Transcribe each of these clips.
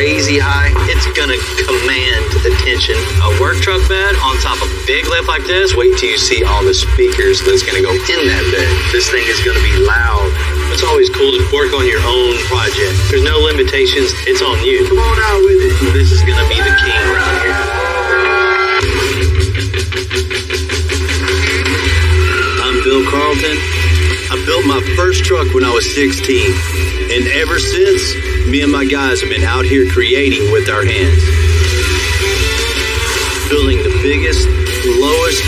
crazy high, it's gonna command attention. A work truck bed on top of a big lift like this, wait till you see all the speakers that's gonna go in that bed. This thing is gonna be loud. It's always cool to work on your own project. There's no limitations, it's on you. Come on out with it. This is gonna be the king around here. I'm Bill Carlton. I built my first truck when I was 16, and ever since, me and my guys have been out here creating with our hands. Building the biggest, lowest,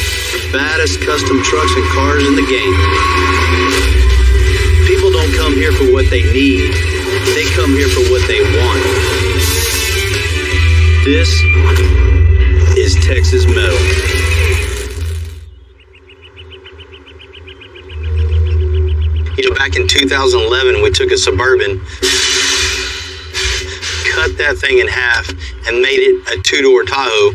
baddest custom trucks and cars in the game. People don't come here for what they need, they come here for what they want. This is Texas Metal. You know, back in 2011, we took a Suburban, cut that thing in half, and made it a two-door Tahoe.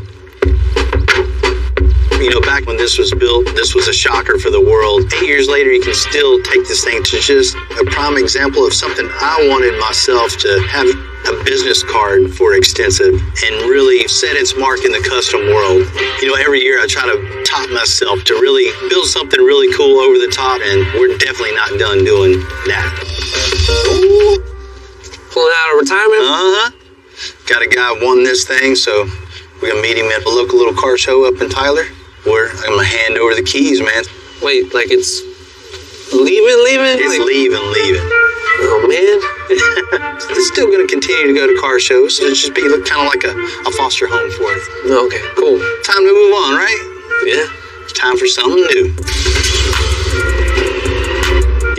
You know, back when this was built, this was a shocker for the world. 8 years later, you can still take this thing to just a prime example of something I wanted myself to have a business card for Extensive and really set its mark in the custom world. You know, every year I try to top myself to really build something really cool over the top, and we're definitely not done doing that. Ooh. Pulling out of retirement? Got a guy won this thing, so we're gonna meet him at a local little car show up in Tyler, where I'm gonna hand over the keys, man. Wait, like it's leaving? It's like, leaving. Oh, man. It's still going to continue to go to car shows. It'll just be kind of like a foster home for it. Okay, cool. Time to move on, right? Yeah. It's time for something new.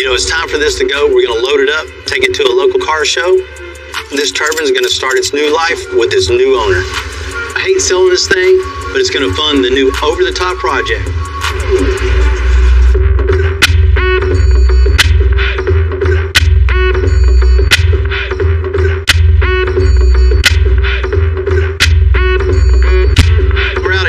You know, it's time for this to go. We're going to load it up, take it to a local car show. This turbine's going to start its new life with this new owner. I hate selling this thing, but it's going to fund the new over-the-top project.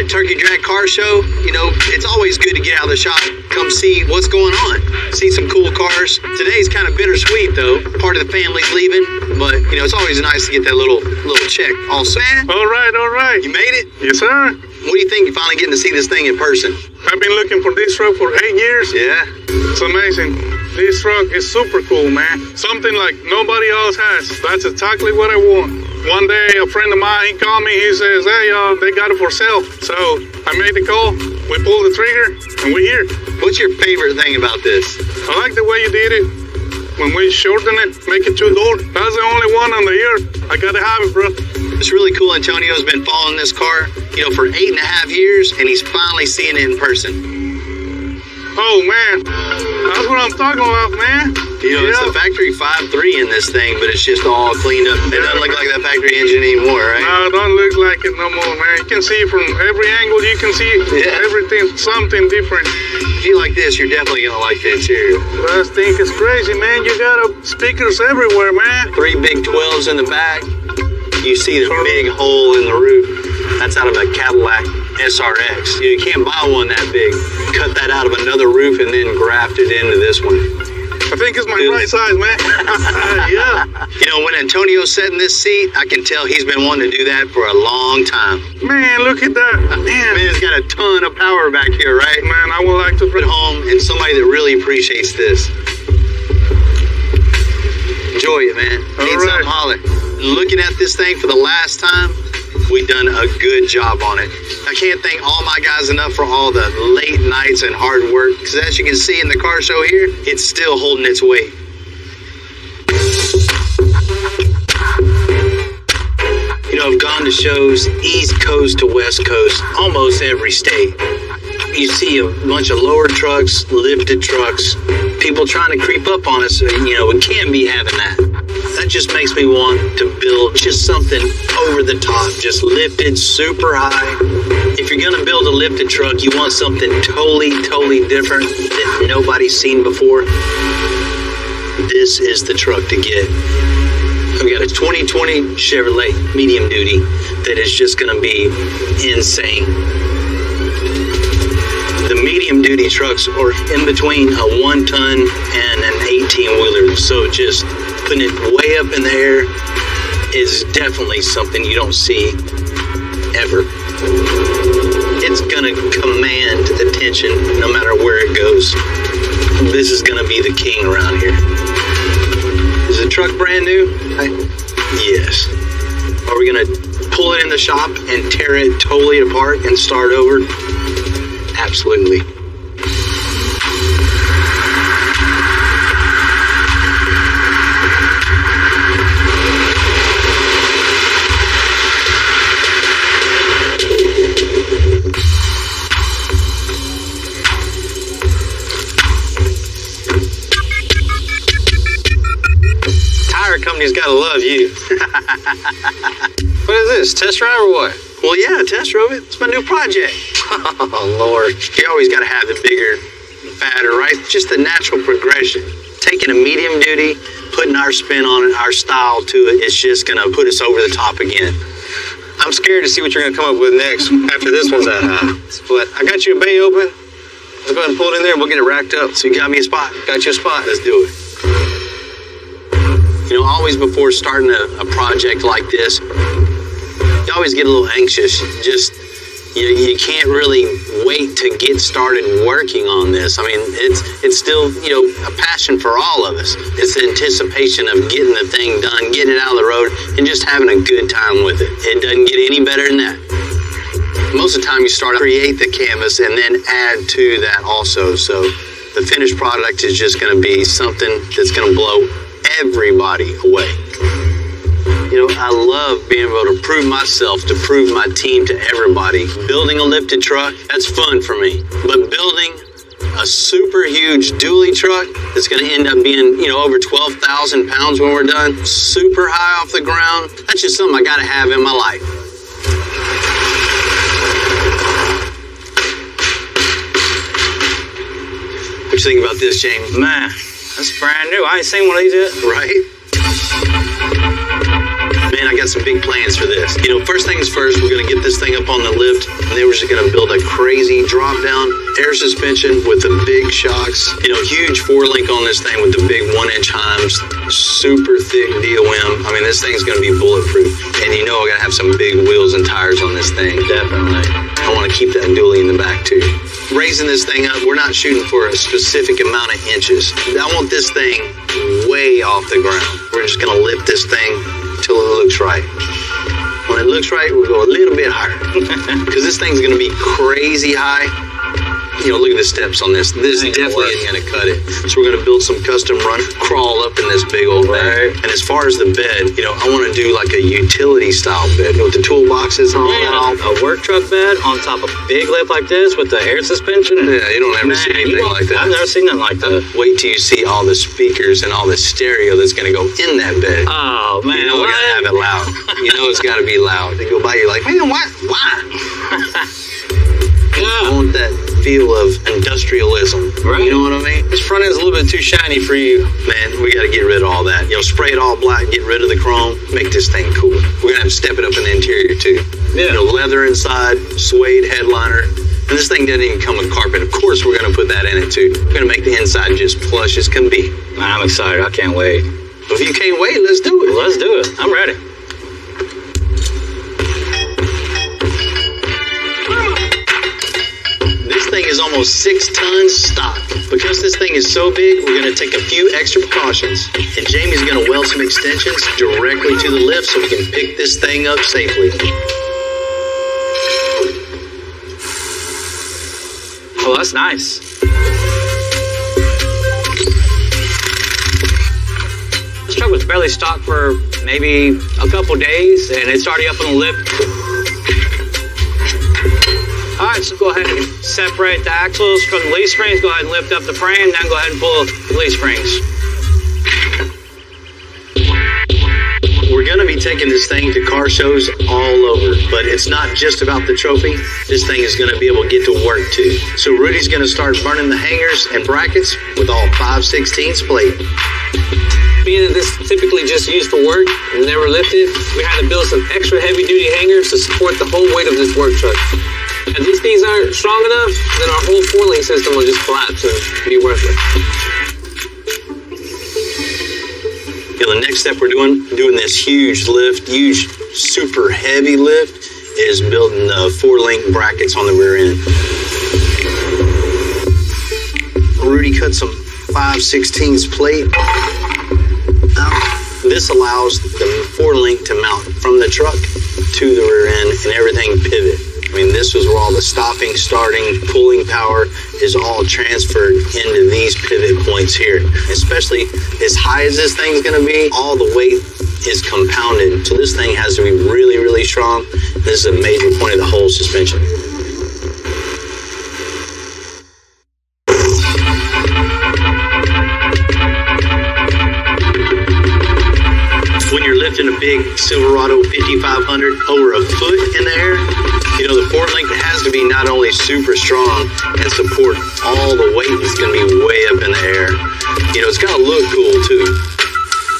Turkey Drag car show, you know, it's always good to get out of the shop, come see what's going on, see some cool cars. Today's kind of bittersweet though, part of the family's leaving, but you know, it's always nice to get that little check also. Man, all right. You made it? Yes, sir. What do you think, you finally getting to see this thing in person? I've been looking for this truck for 8 years. Yeah. It's amazing. This truck is super cool, man. Something like nobody else has. That's exactly what I want. One day, a friend of mine, he called me, he says, hey, they got it for sale. So I made the call, we pulled the trigger, and we're here. What's your favorite thing about this? I like the way you did it. When we shorten it, make it two-door. That's the only one on the year. I gotta have it, bro. It's really cool. Antonio's been following this car, you know, for 8.5 years, and he's finally seeing it in person. Oh, man. That's what I'm talking about, man. You know, it's the factory 5.3 in this thing, but it's just all cleaned up. It doesn't look like that factory engine anymore, right? No, it don't look like it no more, man. You can see from every angle, you can see everything, something different. If you like this, you're definitely going to like the interior. I think it's crazy, man. You got speakers everywhere, man. 3 big 12s in the back. You see the big hole in the roof. That's out of a Cadillac SRX. You can't buy one that big. Cut that out of another roof and then graft it into this one. I think it's my right size, man. Yeah. You know, when Antonio's sat in this seat, I can tell he's been wanting to do that for a long time. Man, look at that. Man, it's got a ton of power back here, right? Man, I would like to put home and somebody that really appreciates this. Enjoy it, man. Need something, holler. Looking at this thing for the last time, we've done a good job on it. I can't thank all my guys enough for all the late nights and hard work, because as you can see in the car show here, it's still holding its weight. You know, I've gone to shows East Coast to West Coast, almost every state. You see a bunch of lower trucks, lifted trucks, people trying to creep up on us. You know, we can't be having that. That just makes me want to build just something over the top, just lifted super high. If you're going to build a lifted truck, you want something totally different that nobody's seen before. This is the truck to get. I've got a 2020 Chevrolet medium duty that is just going to be insane. The medium duty trucks are in between a 1-ton and an 18-wheeler, so just putting it way up in the air, is definitely something you don't see ever. It's gonna command attention no matter where it goes. This is gonna be the king around here. Is the truck brand new? Yes. Are we gonna pull it in the shop and tear it totally apart and start over? Absolutely. Company's gotta love you. What is this, test drive or what? Well, yeah, test drove it. It's my new project. Oh, Lord. You always gotta have the bigger, fatter, right? Just the natural progression. Taking a medium duty, putting our spin on it, our style to it, it's just gonna put us over the top again. I'm scared to see what you're gonna come up with next after this one's that high. But I got you a bay open. Let's go ahead and pull it in there and we'll get it racked up. So you got me a spot? Got you a spot. Let's do it. You know, always before starting a project like this, you always get a little anxious. Just, you can't really wait to get started working on this. I mean, it's still, a passion for all of us. It's the anticipation of getting the thing done, getting it out of the road, and just having a good time with it. It doesn't get any better than that. Most of the time you start to create the canvas and then add to that also. So the finished product is just going to be something that's going to blow everybody away. I love being able to prove myself, to prove my team to everybody. Building a lifted truck, that's fun for me. But building a super huge dually truck that's going to end up being, over 12,000 pounds when we're done, super high off the ground, that's just something I got to have in my life. What you think about this, James? Man, that's brand new. I ain't seen one of these yet. Right? Man, I got some big plans for this. First things first, we're going to get this thing up on the lift, and then we're just going to build a crazy drop-down air suspension with the big shocks. Huge 4-link on this thing with the big 1-inch Heims, super thick DOM. I mean, this thing's going to be bulletproof. And I got to have some big wheels and tires on this thing. Definitely. I want to keep that dually in the back, too. Raising this thing up, we're not shooting for a specific amount of inches. I want this thing way off the ground. We're just going to lift this thing till it looks right. When it looks right, we'll go a little bit higher. Because this thing's going to be crazy high. Look at the steps on this. This definitely isn't going to cut it. So we're going to build some custom run crawl up in this big old thing. And as far as the bed, I want to do like a utility style bed with the toolboxes on it. A work truck bed on top of a big lift like this with the air suspension. Yeah, you don't ever see anything like that. I've never seen nothing like that. Wait till you see all the speakers and all the stereo that's going to go in that bed. Oh, man. We got to have it loud. It's got to be loud. They go by you like, man, why? I want that feel of industrialism. Right. You know what I mean? This front end's a little bit too shiny for you. Man, we got to get rid of all that. Spray it all black, get rid of the chrome, make this thing cool. We're going to have to step it up in the interior, too. Yeah. Leather inside, suede headliner. And this thing doesn't even come with carpet. Of course, we're going to put that in it, too. We're going to make the inside just plush as can be. I'm excited. I can't wait. Well, if you can't wait, let's do it. Let's do it. I'm ready. This thing is almost 6 tons stock. Because this thing is so big, we're going to take a few extra precautions. And Jamie's going to weld some extensions directly to the lift so we can pick this thing up safely. Oh, that's nice. This truck was barely stocked for maybe a couple days, and it's already up on the lift. All right, so go ahead and separate the axles from the leaf springs. Go ahead and lift up the frame, then go ahead and pull the leaf springs. We're going to be taking this thing to car shows all over, but it's not just about the trophy. This thing is going to be able to get to work too. So Rudy's going to start burning the hangers and brackets with all 5/16 plate. Being that this is typically just used for work and never lifted, we had to build some extra heavy-duty hangers to support the whole weight of this work truck. If these things aren't strong enough, then our whole 4-link system will just collapse and be worthless. Yeah, So the next step we're doing this huge lift, huge super heavy lift, is building the 4-link brackets on the rear end. Rudy cut some 5/16 plate. This allows the 4-link to mount from the truck to the rear end and everything pivot. I mean, this was where all the stopping, starting, pulling power is all transferred into these pivot points here. Especially as high as this thing's gonna be, all the weight is compounded. So this thing has to be really, really strong. This is a major point of the whole suspension. When you're lifting a big Silverado 5500 over a foot in the air, you know, the 4-link has to be not only super strong and support all the weight that's going to be way up in the air, you know, it's got to look cool too.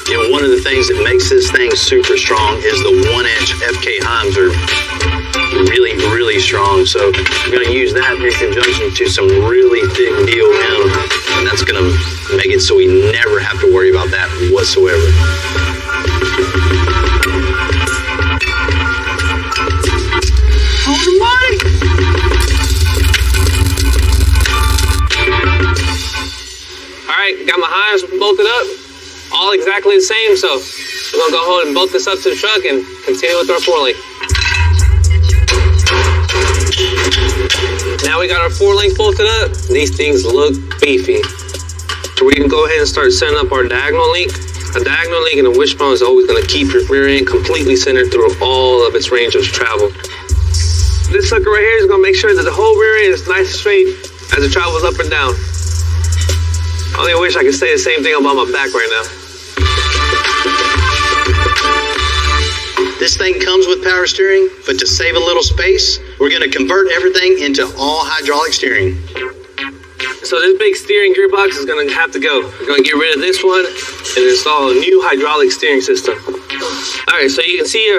You know, one of the things that makes this thing super strong is the 1-inch FK Heims are really, really strong. So we're going to use that in conjunction to some really thick DOM, and that's going to make it so we never have to worry about that whatsoever. Alright, got my highs bolted up, all exactly the same, so we're gonna go ahead and bolt this up to the truck and continue with our 4-link. Now we got our 4-link bolted up. These things look beefy. So we can go ahead and start setting up our diagonal link. A diagonal link in a wishbone is always gonna keep your rear end completely centered through all of its range of travel. This sucker right here is gonna make sure that the whole rear end is nice and straight as it travels up and down. I only wish I could say the same thing about my back right now. This thing comes with power steering, but to save a little space, we're going to convert everything into all hydraulic steering. So this big steering gearbox is going to have to go. We're going to get rid of this one and install a new hydraulic steering system. Alright, so you can see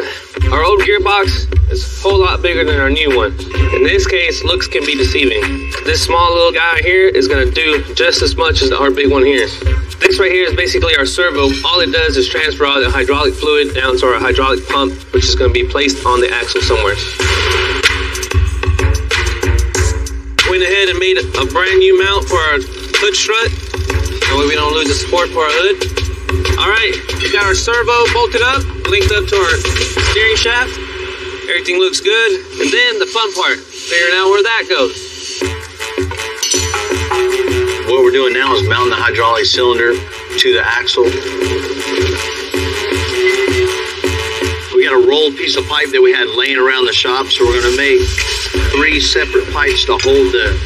our old gearbox is a whole lot bigger than our new one. In this case, looks can be deceiving. This small little guy here is going to do just as much as our big one here. This right here is basically our servo. All it does is transfer all the hydraulic fluid down to our hydraulic pump, which is going to be placed on the axle somewhere. Went ahead and made a brand new mount for our hood strut. That way we don't lose the support for our hood. Alright, we got our servo bolted up, linked up to our steering shaft. Everything looks good. And then the fun part, figuring out where that goes. What we're doing now is mounting the hydraulic cylinder to the axle. We got a rolled piece of pipe that we had laying around the shop, so we're going to make 3 separate pipes to hold the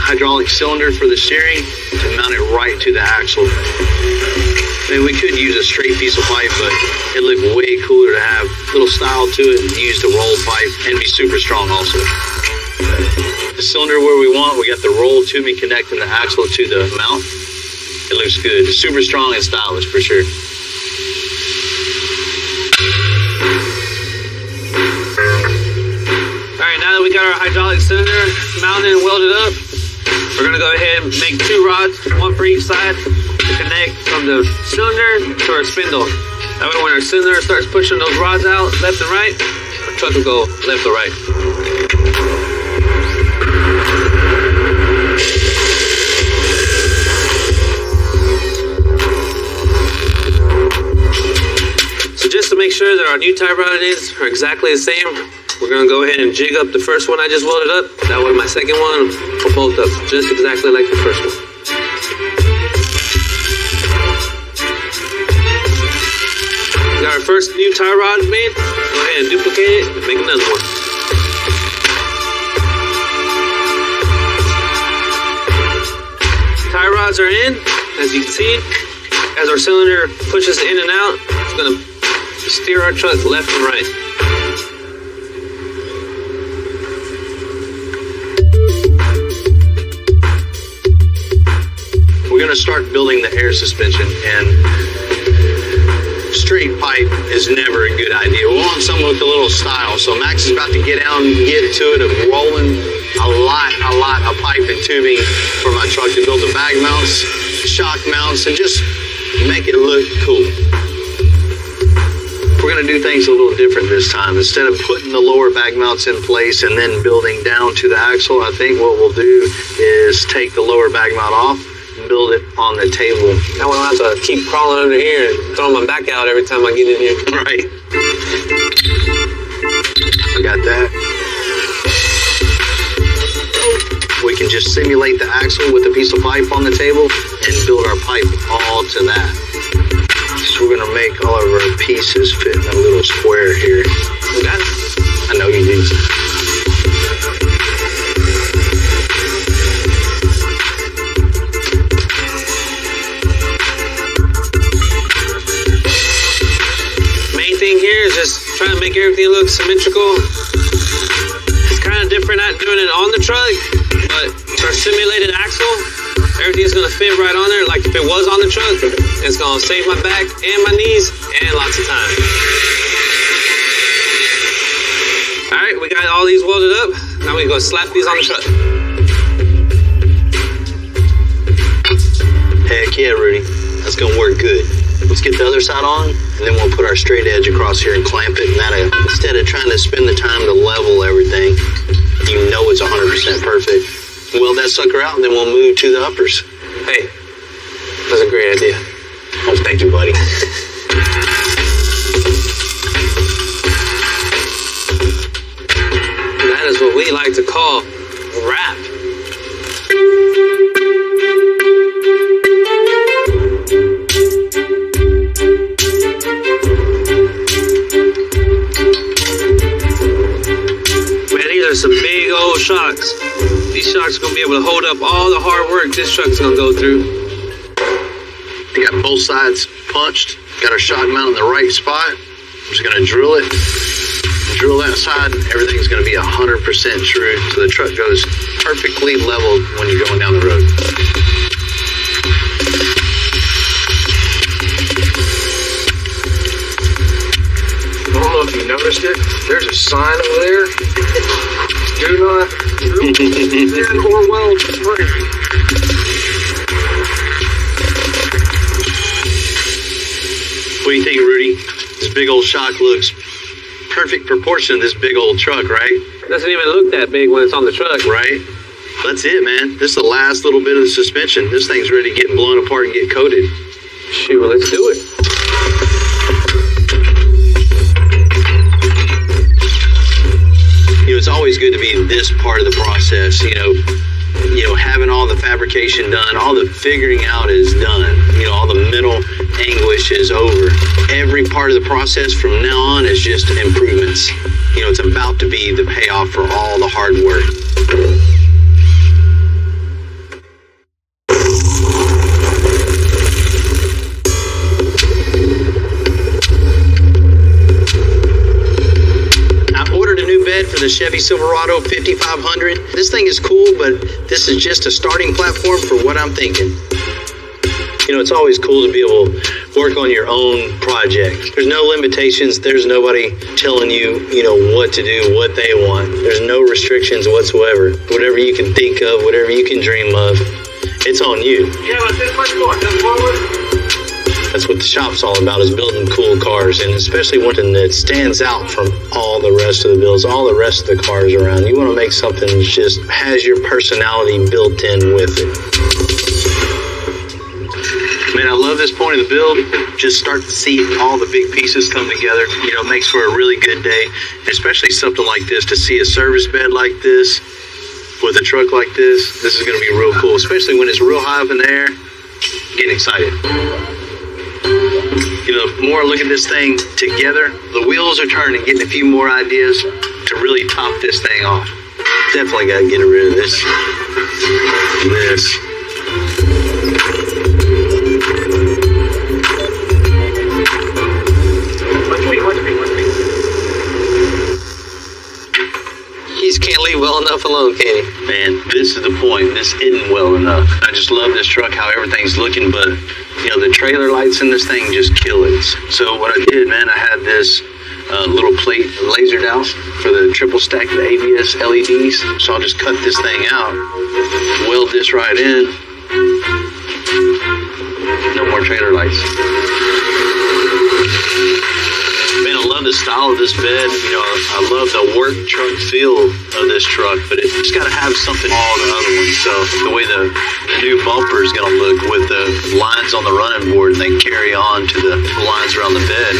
hydraulic cylinder for the steering to mount it right to the axle. I mean, we could use a straight piece of pipe, but it looked way cooler to have a little style to it and use the rolled pipe and be super strong also. The cylinder where we want, we got the roll tubing connecting the axle to the mount. It looks good. Super strong and stylish for sure. Alright, now that we got our hydraulic cylinder mounted and welded up, we're going to go ahead and make 2 rods, one for each side, to connect from the cylinder to our spindle. That way when our cylinder starts pushing those rods out left and right, our truck will go left or right. So just to make sure that our new tie rod ends are exactly the same, we're going to go ahead and jig up the first one I just welded up. That way my second one will bolt up just exactly like the first one. We got our first new tie rod made. Go ahead and duplicate it and make another one. Tie rods are in, as you can see. As our cylinder pushes in and out, it's going to steer our truck left and right. We're going to start building the air suspension, and straight pipe is never a good idea. We want something with a little style. So Max is about to get out and get to it of rolling a lot of pipe and tubing for my truck to build the bag mounts, shock mounts, and just make it look cool. we're going to do things a little different this time. Instead of putting the lower bag mounts in place and then building down to the axle, I think what we'll do is take the lower bag mount off, build it on the table. That way I don't have to keep crawling under here and throwing my back out every time I get in here. Right. I got that. We can just simulate the axle with a piece of pipe on the table and build our pipe all to that. So we're gonna make all of our pieces fit in a little square here. You got it? I know you do. Main thing here is just trying to make everything look symmetrical. It's kind of different not doing it on the truck, but our simulated axle, everything's gonna fit right on there. Like if it was on the truck, it's gonna save my back and my knees and lots of time. All right, we got all these welded up. Now we go slap these on the truck. Heck yeah, Rudy. That's gonna work good. Let's get the other side on, and then we'll put our straight edge across here and clamp it. And that, instead of trying to spend the time to level everything, you know it's 100% perfect. Weld that sucker out, and then we'll move to the uppers. Hey, that's a great idea. Oh, thank you, buddy. That is what we like to call rap. Man, these are some big old shocks. These shocks are gonna be able to hold up all the hard work this truck's gonna go through. We got both sides punched. Got our shock mount in the right spot. I'm just gonna drill it. Drill that side. Everything's gonna be 100% true, so the truck goes perfectly leveled when you're going down the road. I don't know if you noticed it. There's a sign over there. Do not drill or weld spring. What do you think, Rudy? This big old shock looks perfect proportion to this big old truck, right? Doesn't even look that big when it's on the truck. Right? That's it, man. This is the last little bit of the suspension. This thing's ready to get blown apart and get coated. Shoot, well, let's do it. You know, it's always good to be in this part of the process, you know, having all the fabrication done, all the figuring out is done. You know, all the mental anguish is over. Every part of the process from now on is just improvements. You know, it's about to be the payoff for all the hard work. For the Chevy Silverado 5500. This thing is cool, but this is just a starting platform for what I'm thinking. You know, it's always cool to be able to work on your own project. There's no limitations. There's nobody telling you, you know, what to do, what they want. There's no restrictions whatsoever. Whatever you can think of, whatever you can dream of, it's on you. Yeah, but this much more. Just forward. That's what the shop's all about, is building cool cars, and especially one that stands out from all the rest of the builds, all the rest of the cars around. You want to make something that just has your personality built in with it. Man, I love this point of the build. Just start to see all the big pieces come together. You know, makes for a really good day, especially something like this. To see a service bed like this with a truck like this is going to be real cool, especially when it's real high up in the air. Getting excited. You know, the more I look at this thing together, the wheels are turning, getting a few more ideas to really top this thing off. Definitely got to get rid of this. You just can't leave well enough alone, can you? Man, this is the point. This isn't well enough. I just love this truck, how everything's looking, but you know, the trailer lights in this thing just kill it. So what I did, man, I had this little plate lasered out for the triple stack of the ABS LEDs. So I'll just cut this thing out, weld this right in. No more trailer lights. Man, I love the style of this bed. You know, I love the work truck feel of this truck, but it's got to have something all the other ones. So the way the new bumper is going to look with the lines on the running board and they carry on to the lines around the bed,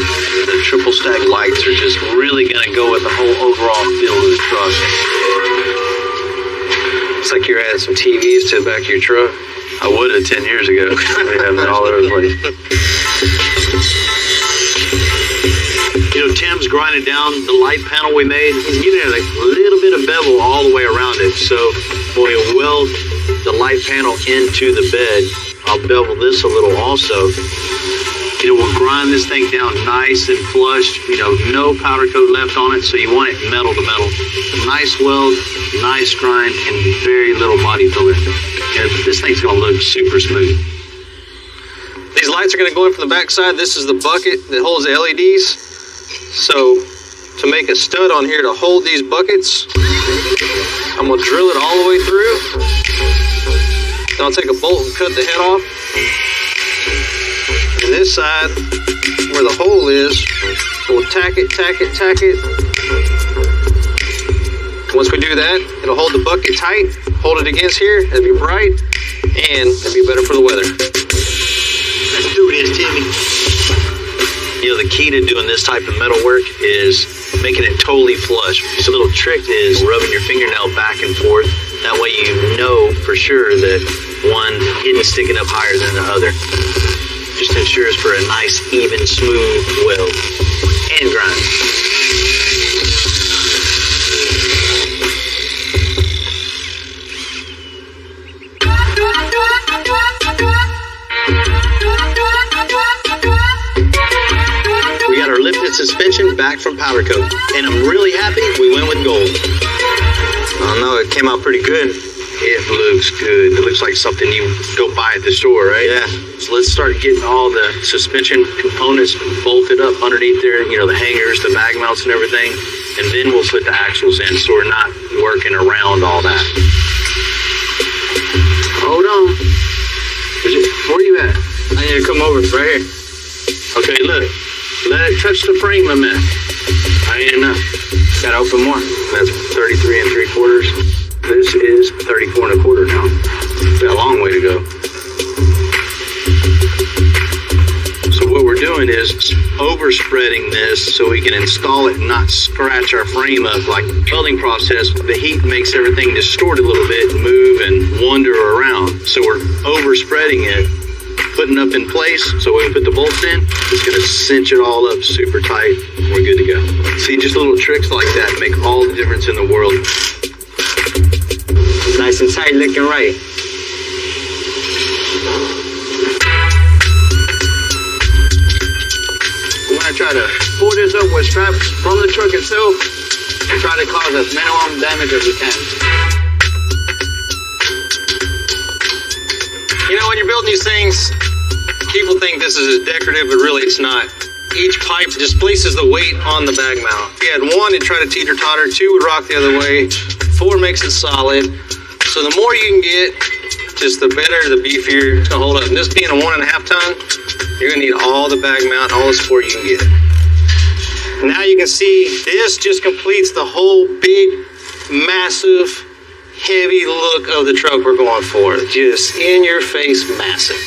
the triple stack lights are just really going to go with the whole overall feel of the truck. Looks like you're adding some TVs to the back of your truck. I would have 10 years ago. We have them all over the place. You know, Tim's grinding down the light panel we made. He's getting a little bit of bevel all the way around it. So when we weld the light panel into the bed, I'll bevel this a little also. You know, we'll grind this thing down nice and flush. You know, no powder coat left on it, so you want it metal to metal. Nice weld, nice grind, and very little body filler. And this thing's gonna look super smooth. These lights are going to go in from the back side. This is the bucket that holds the LEDs. So to make a stud on here to hold these buckets, I'm going to drill it all the way through. Then I'll take a bolt and cut the head off. And this side, where the hole is, we'll tack it. Once we do that, it'll hold the bucket tight, hold it against here, it'll be bright, and it'll be better for the weather. Let's do this, Timmy. You know, the key to doing this type of metal work is making it totally flush. So a little trick is rubbing your fingernail back and forth. That way you know for sure that one isn't sticking up higher than the other. Just ensures for a nice, even, smooth weld and grind. We got our lifted suspension back from powder coat, and I'm really happy we went with gold. I don't know, it came out pretty good. It looks good. It looks like something you go buy at the store, right? Yeah. So let's start getting all the suspension components bolted up underneath there, you know, the hangers, the bag mounts and everything, and then we'll put the axles in so we're not working around all that. Hold on. Where you at? I need to come over. It's right here. Okay, look. Let it touch the frame a minute. I ain't enough. Gotta open more. That's 33 3/4. This is 34 1/4 now. Got a long way to go. So what we're doing is overspreading this so we can install it and not scratch our frame up. Like welding process, the heat makes everything distort a little bit, move and wander around. So we're overspreading it, putting up in place, so when we put the bolts in, it's going to cinch it all up super tight. We're good to go. See, just little tricks like that make all the difference in the world. Nice and tight, looking right. We're going to try to pull this up with straps from the truck itself and try to cause as minimum damage as we can. You know, when you're building these things, people think this is decorative, but really it's not. Each pipe displaces the weight on the bag mount. If you had one, it'd try to teeter-totter. Two would rock the other way. Four makes it solid. So the more you can get, just the better, the beefier it's gonna hold up. And this being a 1.5 ton, you're gonna need all the bag mount, all the support you can get. Now you can see this just completes the whole big, massive, heavy look of the truck we're going for. Just in your face, massive.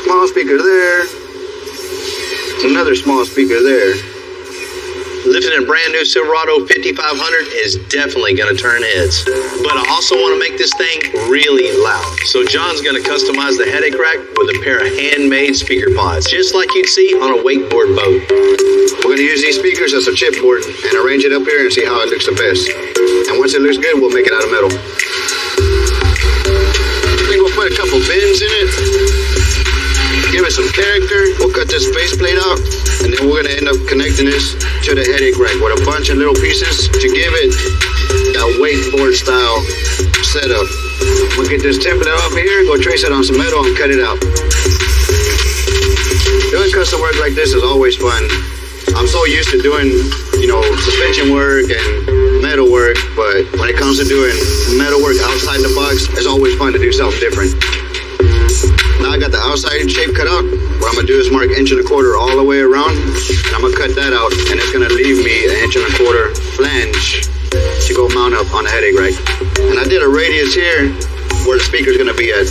Small speaker there. Another small speaker there. Lifting a brand new Silverado 5500 is definitely going to turn heads. But I also want to make this thing really loud. So John's going to customize the headache rack with a pair of handmade speaker pods, just like you'd see on a wakeboard boat. We're going to use these speakers as a chipboard and arrange it up here and see how it looks the best. And once it looks good, we'll make it out of metal. I think we'll put a couple bends in it. Give it some character. We'll cut this faceplate out, and then we're gonna end up connecting this to the headache rack with a bunch of little pieces to give it that wakeboard style setup. We'll get this template off here, go trace it on some metal and cut it out. Doing custom work like this is always fun. I'm so used to doing, suspension work and metal work, but when it comes to doing metal work outside the box, it's always fun to do something different. Now I got the outside shape cut out. What I'm gonna do is mark 1.25 inches all the way around, and I'm gonna cut that out, and it's gonna leave me 1.25 inch flange to go mount up on the headache rack. And I did a radius here where the speaker's gonna be at.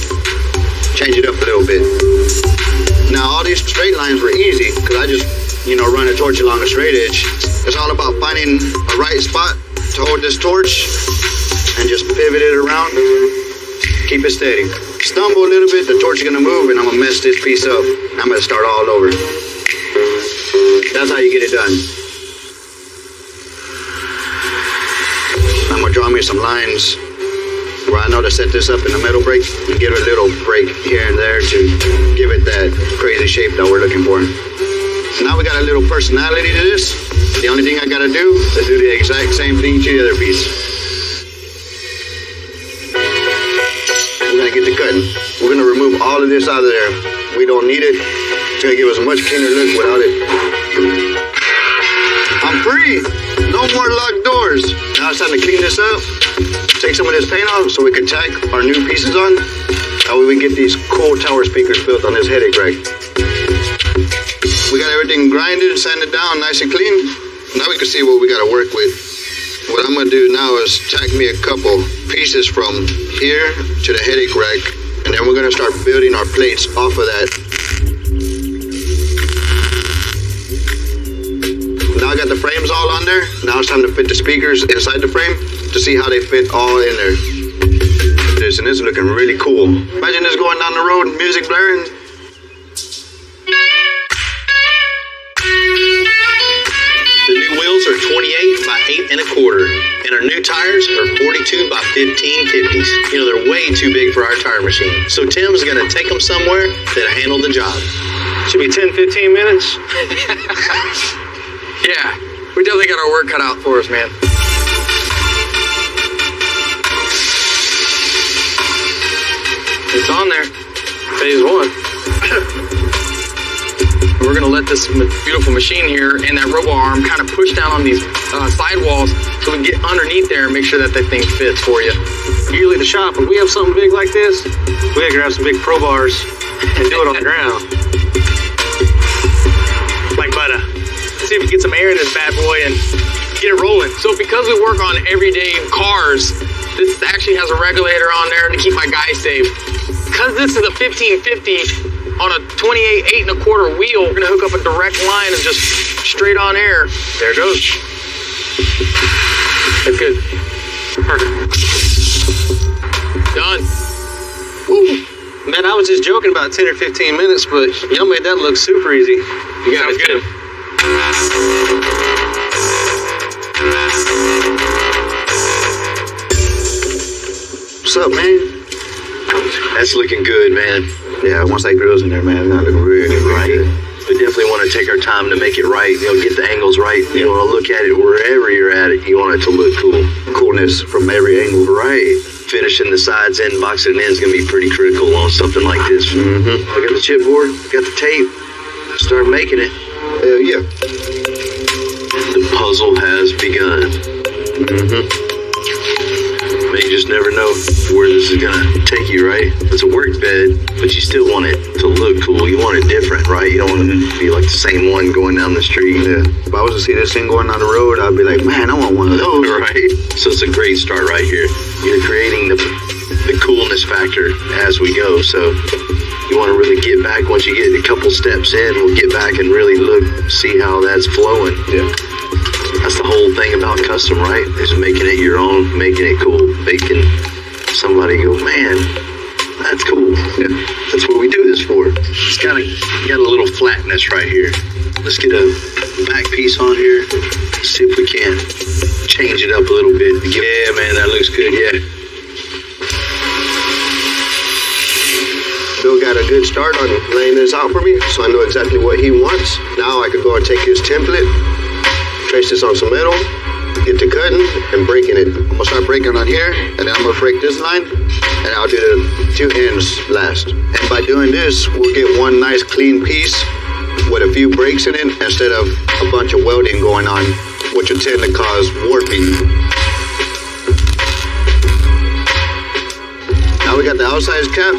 Change it up a little bit. Now all these straight lines were easy because I just, run a torch along a straight edge. It's all about finding a right spot to hold this torch and just pivot it around. Keep it steady. Stumble a little bit, the torch is gonna move, and I'm gonna mess this piece up. I'm gonna start all over. That's how you get it done. I'm gonna draw me some lines where I know to set this up in the metal brake and give it a little break here and there to give it that crazy shape that we're looking for. So now we got a little personality to this. The only thing I gotta do is do the exact same thing to the other piece. We're gonna get to cutting. We're gonna remove all of this out of there. We don't need it. It's gonna give us a much cleaner look without it. I'm free. No more locked doors. Now it's time to clean this up. Take some of this paint off so we can tack our new pieces on. That way we can get these cool tower speakers built on this headache rack. We got everything grinded and sanded down nice and clean. Now we can see what we got to work with. What I'm going to do now is tack me a couple pieces from here to the headache rack, and then we're going to start building our plates off of that. Now I got the frames all on there. Now it's time to fit the speakers inside the frame to see how they fit all in there. This is looking really cool. Imagine this going down the road, music blaring. The new wheels are 28 by 8.25, and our new tires are 42 by 1550s. They're way too big for our tire machine. So Tim's gonna take them somewhere that'll handle the job. Should be 10-15 minutes. Yeah, we definitely got our work cut out for us, man. It's on there. Phase 1. We're going to let this beautiful machine here and that robo arm kind of push down on these sidewalls so we can get underneath there and make sure that thing fits for you. Usually the shop, if we have something big like this, we gotta grab some big pro bars and do it on the ground. Like butter. See if we can get some air in this bad boy and get it rolling. So because we work on everyday cars, this actually has a regulator on there to keep my guy safe. Because this is a 1550 on a 28 8.25 wheel, we're gonna hook up a direct line and just straight on air. There it goes. That's good. Perfect. Done. Woo. Man, I was just joking about 10 or 15 minutes, but y'all made that look super easy. You got it, good. What's up, man? That's looking good, man. Yeah, once that grill's in there, man, it's gonna look really good. We definitely want to take our time to make it right. Get the angles right. You want to look at it wherever you're at it. You want it to look cool. Coolness from every angle. Right. Finishing the sides and boxing it in is going to be pretty critical on something like this. Mm-hmm. I got the chipboard, got the tape. Start making it. Hell yeah. The puzzle has begun. Mm-hmm. You just never know where this is gonna take you, right? It's a work bed, but you still want it to look cool. You want it different, right? You don't want it to be like the same one going down the street. Yeah. If I was to see this thing going down the road, I'd be like, man, I want one of those. Right. So it's a great start right here. You're creating the coolness factor as we go. So you want to really get back once you get a couple steps in. We'll get back and really see how that's flowing. Yeah. That's the whole thing about custom, right? Is making it your own, making it cool, making somebody go, man, that's cool. Yeah. That's what we do this for. It's got a little flatness right here. Let's get a back piece on here. See if we can change it up a little bit. Yeah, man, that looks good. Yeah. Bill got a good start on laying this out for me, so I know exactly what he wants. Now I could go and take his template, trace this on some metal, get to cutting and breaking it. I'm gonna start breaking on here, and then I'm gonna break this line, and I'll do the two ends last. And by doing this, we'll get one nice clean piece with a few breaks in it instead of a bunch of welding going on, which would tend to cause warping. Now we got the outside cap.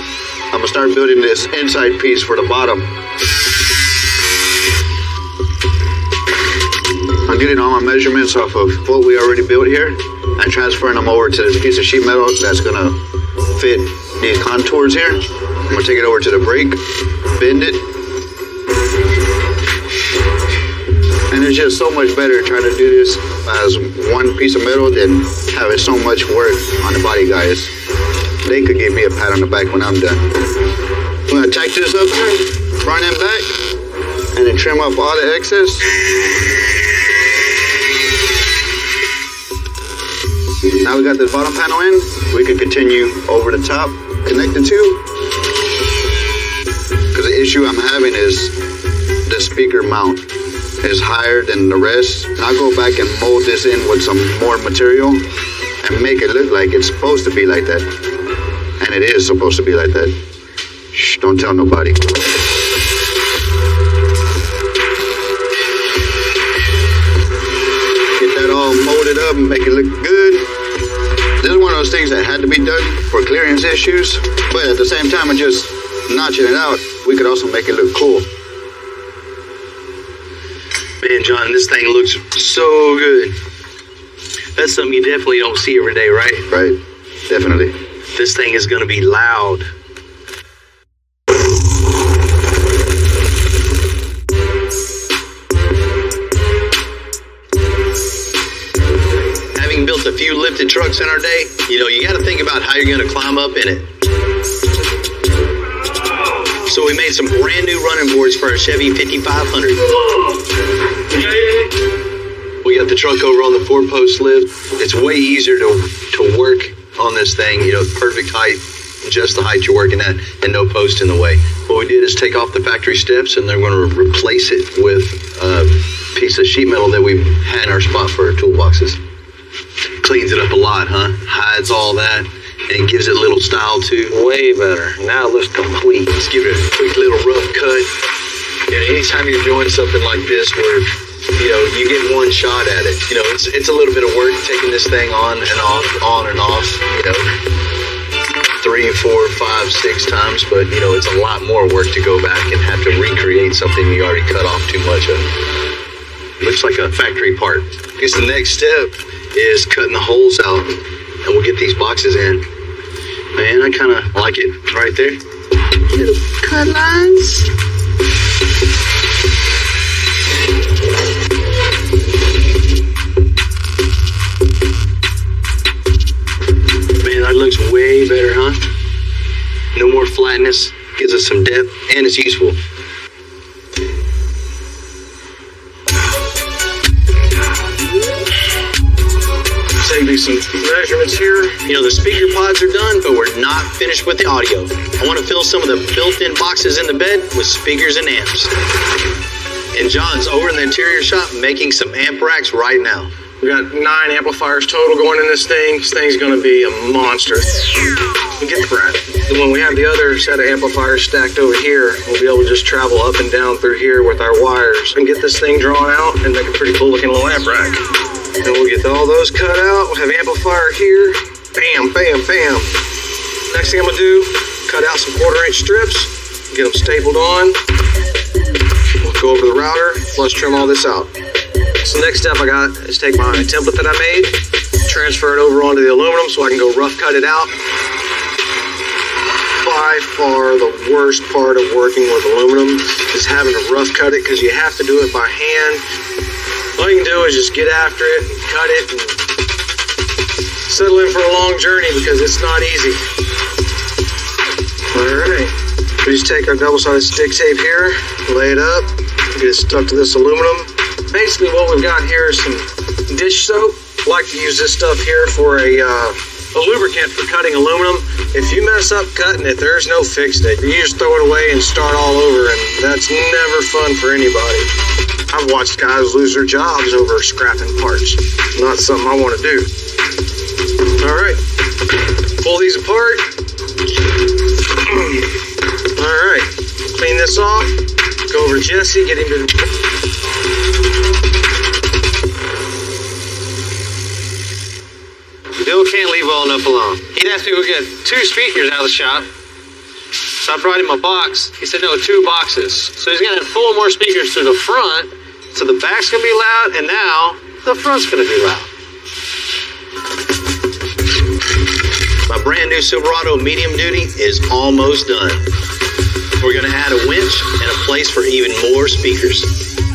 I'm gonna start building this inside piece for the bottom. I'm getting all my measurements off of what we already built here and transferring them over to this piece of sheet metal that's gonna fit these contours here. I'm gonna take it over to the brake, bend it. And it's just so much better trying to do this as one piece of metal than having so much work on the body guys. They could give me a pat on the back when I'm done. I'm gonna tack this up front and back and then trim up all the excess. Now we got this bottom panel in, we can continue over the top, connect the two. Because the issue I'm having is the speaker mount is higher than the rest. And I'll go back and mold this in with some more material and make it look like it's supposed to be like that. And it is supposed to be like that. Shh, don't tell nobody. Get that all molded up and make it look good. This is one of those things that had to be done for clearance issues, but at the same time of just notching it out, we could also make it look cool. Man, John, this thing looks so good. That's something you definitely don't see every day, right? Right, definitely. This thing is going to be loud. Having built a few lifted trucks in our day, you got to think about how you're going to climb up in it. So we made some brand new running boards for our Chevy 5500. We got the truck over on the 4-post lift. It's way easier to work on this thing, perfect height, just the height you're working at, and no post in the way. What we did is take off the factory steps, and they're going to replace it with a piece of sheet metal that we had in our spot for our toolboxes. Cleans it up a lot, huh? Hides all that. And gives it a little style too. Way better. Now it looks complete. Let's give it a quick little rough cut. Anytime you're doing something like this where, you get one shot at it, it's a little bit of work taking this thing on and off, 3, 4, 5, 6 times, but it's a lot more work to go back and have to recreate something you already cut off too much of. Looks like a factory part. I guess the next step is cutting the holes out, and we'll get these boxes in. Man, I kind of like it right there. Little cut lines. Man, that looks way better, huh? No more flatness. Gives us some depth, and it's useful. Maybe some measurements here. The speaker pods are done, but we're not finished with the audio. I want to fill some of the built-in boxes in the bed with speakers and amps. And John's over in the interior shop making some amp racks right now. We got 9 amplifiers total going in this thing. This thing's going to be a monster. We get the Brad. And when we have the other set of amplifiers stacked over here, we'll be able to just travel up and down through here with our wires and get this thing drawn out and make a pretty cool looking little amp rack. And we'll get all those cut out. We'll have amplifier here. Bam, bam, bam. Next thing I'm going to do, cut out some 1/4-inch strips, get them stapled on. We'll go over the router, plus trim all this out. So the next step I got is take my template that I made, transfer it over onto the aluminum so I can go rough cut it out. By far the worst part of working with aluminum is having to rough cut it because you have to do it by hand. All you can do is just get after it and cut it and settle in for a long journey because it's not easy. Alright, we just take our double-sided stick tape here, lay it up, get it stuck to this aluminum. Basically what we've got here is some dish soap. I like to use this stuff here for a lubricant for cutting aluminum. If you mess up cutting it, there's no fixing it. You just throw it away and start all over, and that's never fun for anybody. I've watched guys lose their jobs over scrapping parts. Not something I want to do. Alright, pull these apart. Alright, clean this off. Go over to Jesse, get him to... Bill can't leave well enough alone. He'd asked me to get 2 speakers out of the shop. So I brought him a box. He said, no, 2 boxes. So he's going to add 4 more speakers to the front. So the back's going to be loud, and now the front's going to be loud. My brand new Silverado medium duty is almost done. We're going to add a winch and a place for even more speakers.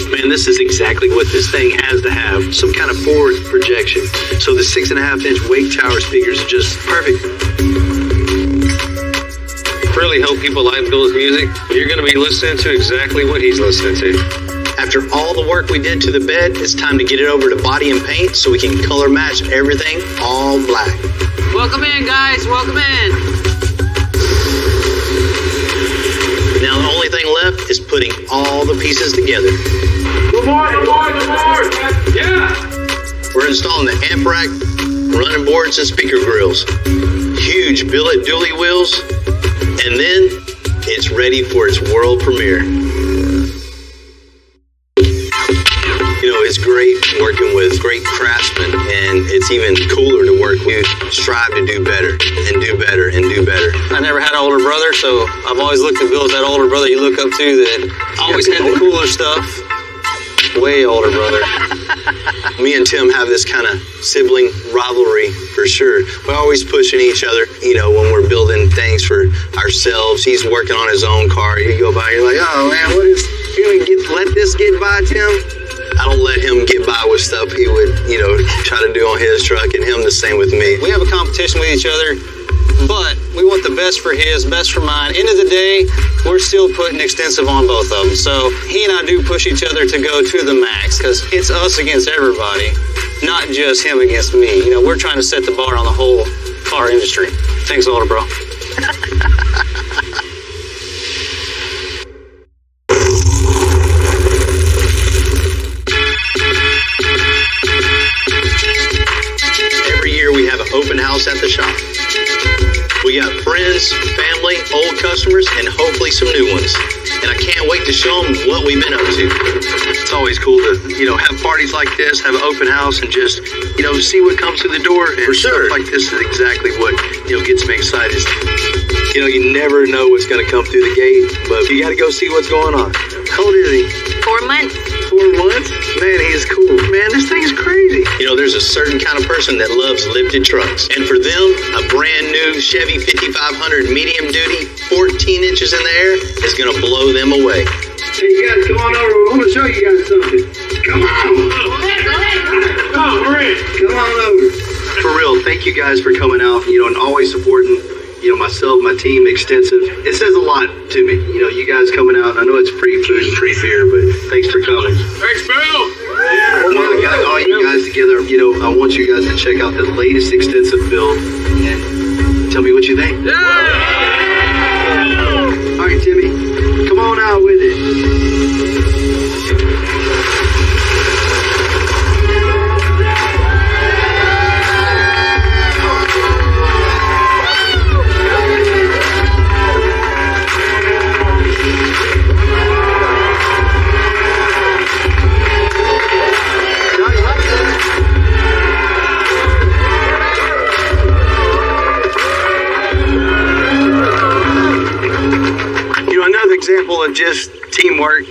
Man, this is exactly what this thing has to have, some kind of forward projection. So the 6.5-inch wake tower speakers are just perfect. Really hope people like Bill's music. You're going to be listening to exactly what he's listening to. After all the work we did to the bed, it's time to get it over to body and paint so we can color match everything all black. Welcome in, guys. Welcome in. Now the only thing left is putting all the pieces together. Good morning. Yeah. We're installing the amp rack, running boards, and speaker grills. Huge billet dually wheels, and then it's ready for its world premiere. You know, it's great working with great craftsmen, and it's even cooler to work with. Strive to do better and do better and do better. I never had an older brother, so I've always looked at Bill as that older brother you look up to that always had the cooler stuff. Way older brother. Me and Tim have this kind of sibling rivalry for sure. We're always pushing each other, you know, when we're building things for ourselves. He's working on his own car. You go by, you're like, oh man, what is, you gonna let this get by, Tim? I don't let him get by with stuff he would, you know, try to do on his truck, and him the same with me. We have a competition with each other, but we want the best for his, best for mine. End of the day, we're still putting extensive on both of them. So he and I do push each other to go to the max, because it's us against everybody, not just him against me. You know, we're trying to set the bar on the whole car industry. Thanks, older bro. Every year we have an open house at the shop. We got friends, family, old customers, and hopefully some new ones. And I can't wait to show them what we've been up to. It's always cool to, you know, have parties like this, have an open house, and just, you know, see what comes through the door. And stuff like this is exactly what, you know, gets me excited. You know, you never know what's going to come through the gate, but you got to go see what's going on. How old is he? 4 months. 4 months? Man, he is cool. Man, this thing's crazy. You know, there's a certain kind of person that loves lifted trucks. And for them, a brand new Chevy 5500 medium duty, 14 inches in the air, is going to blow them away. Hey, you guys, come on over. I want to show you guys something. Come on. Come on, Rick. Come on over. For real, thank you guys for coming out, you know, and always supporting, you know, myself, my team, Extensive. It says a lot to me, you know, you guys coming out. I know it's free food and free beer, but thanks for coming. Thanks, Bill. Well, I got all you guys together. You know, I want you guys to check out the latest Extensive build and tell me what you think. Yeah. All right, Timmy, come on out with it. Example of just teamwork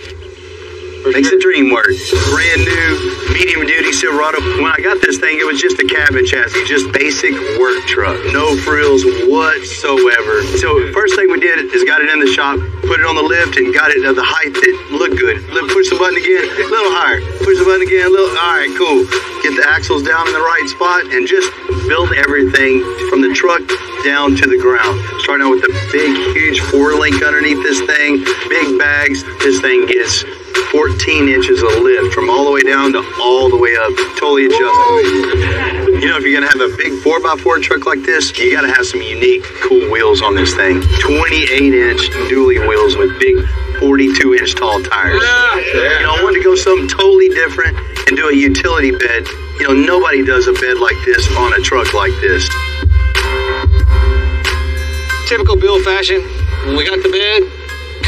makes the dream work. Brand new medium duty Silverado. When I got this thing, it was just a cabin chassis, just basic work truck, no frills whatsoever. So first thing we did is got it in the shop, put it on the lift, and got it at the height that looked good. Push the button again, a little higher. Push the button again, a little. All right, cool. Get the axles down in the right spot and just build everything from the truck down to the ground. Starting out with the big, huge 4-link underneath this thing, big bags. This thing gets 14 inches of lift from all the way down to all the way up, totally adjustable. You know, if you're gonna have a big 4x4 truck like this, you gotta have some unique, cool wheels on this thing. 28-inch dually wheels with big 42-inch tall tires. You know, I wanted to go something totally different and do a utility bed. You know, nobody does a bed like this on a truck like this. Typical Bill fashion, when we got the bed,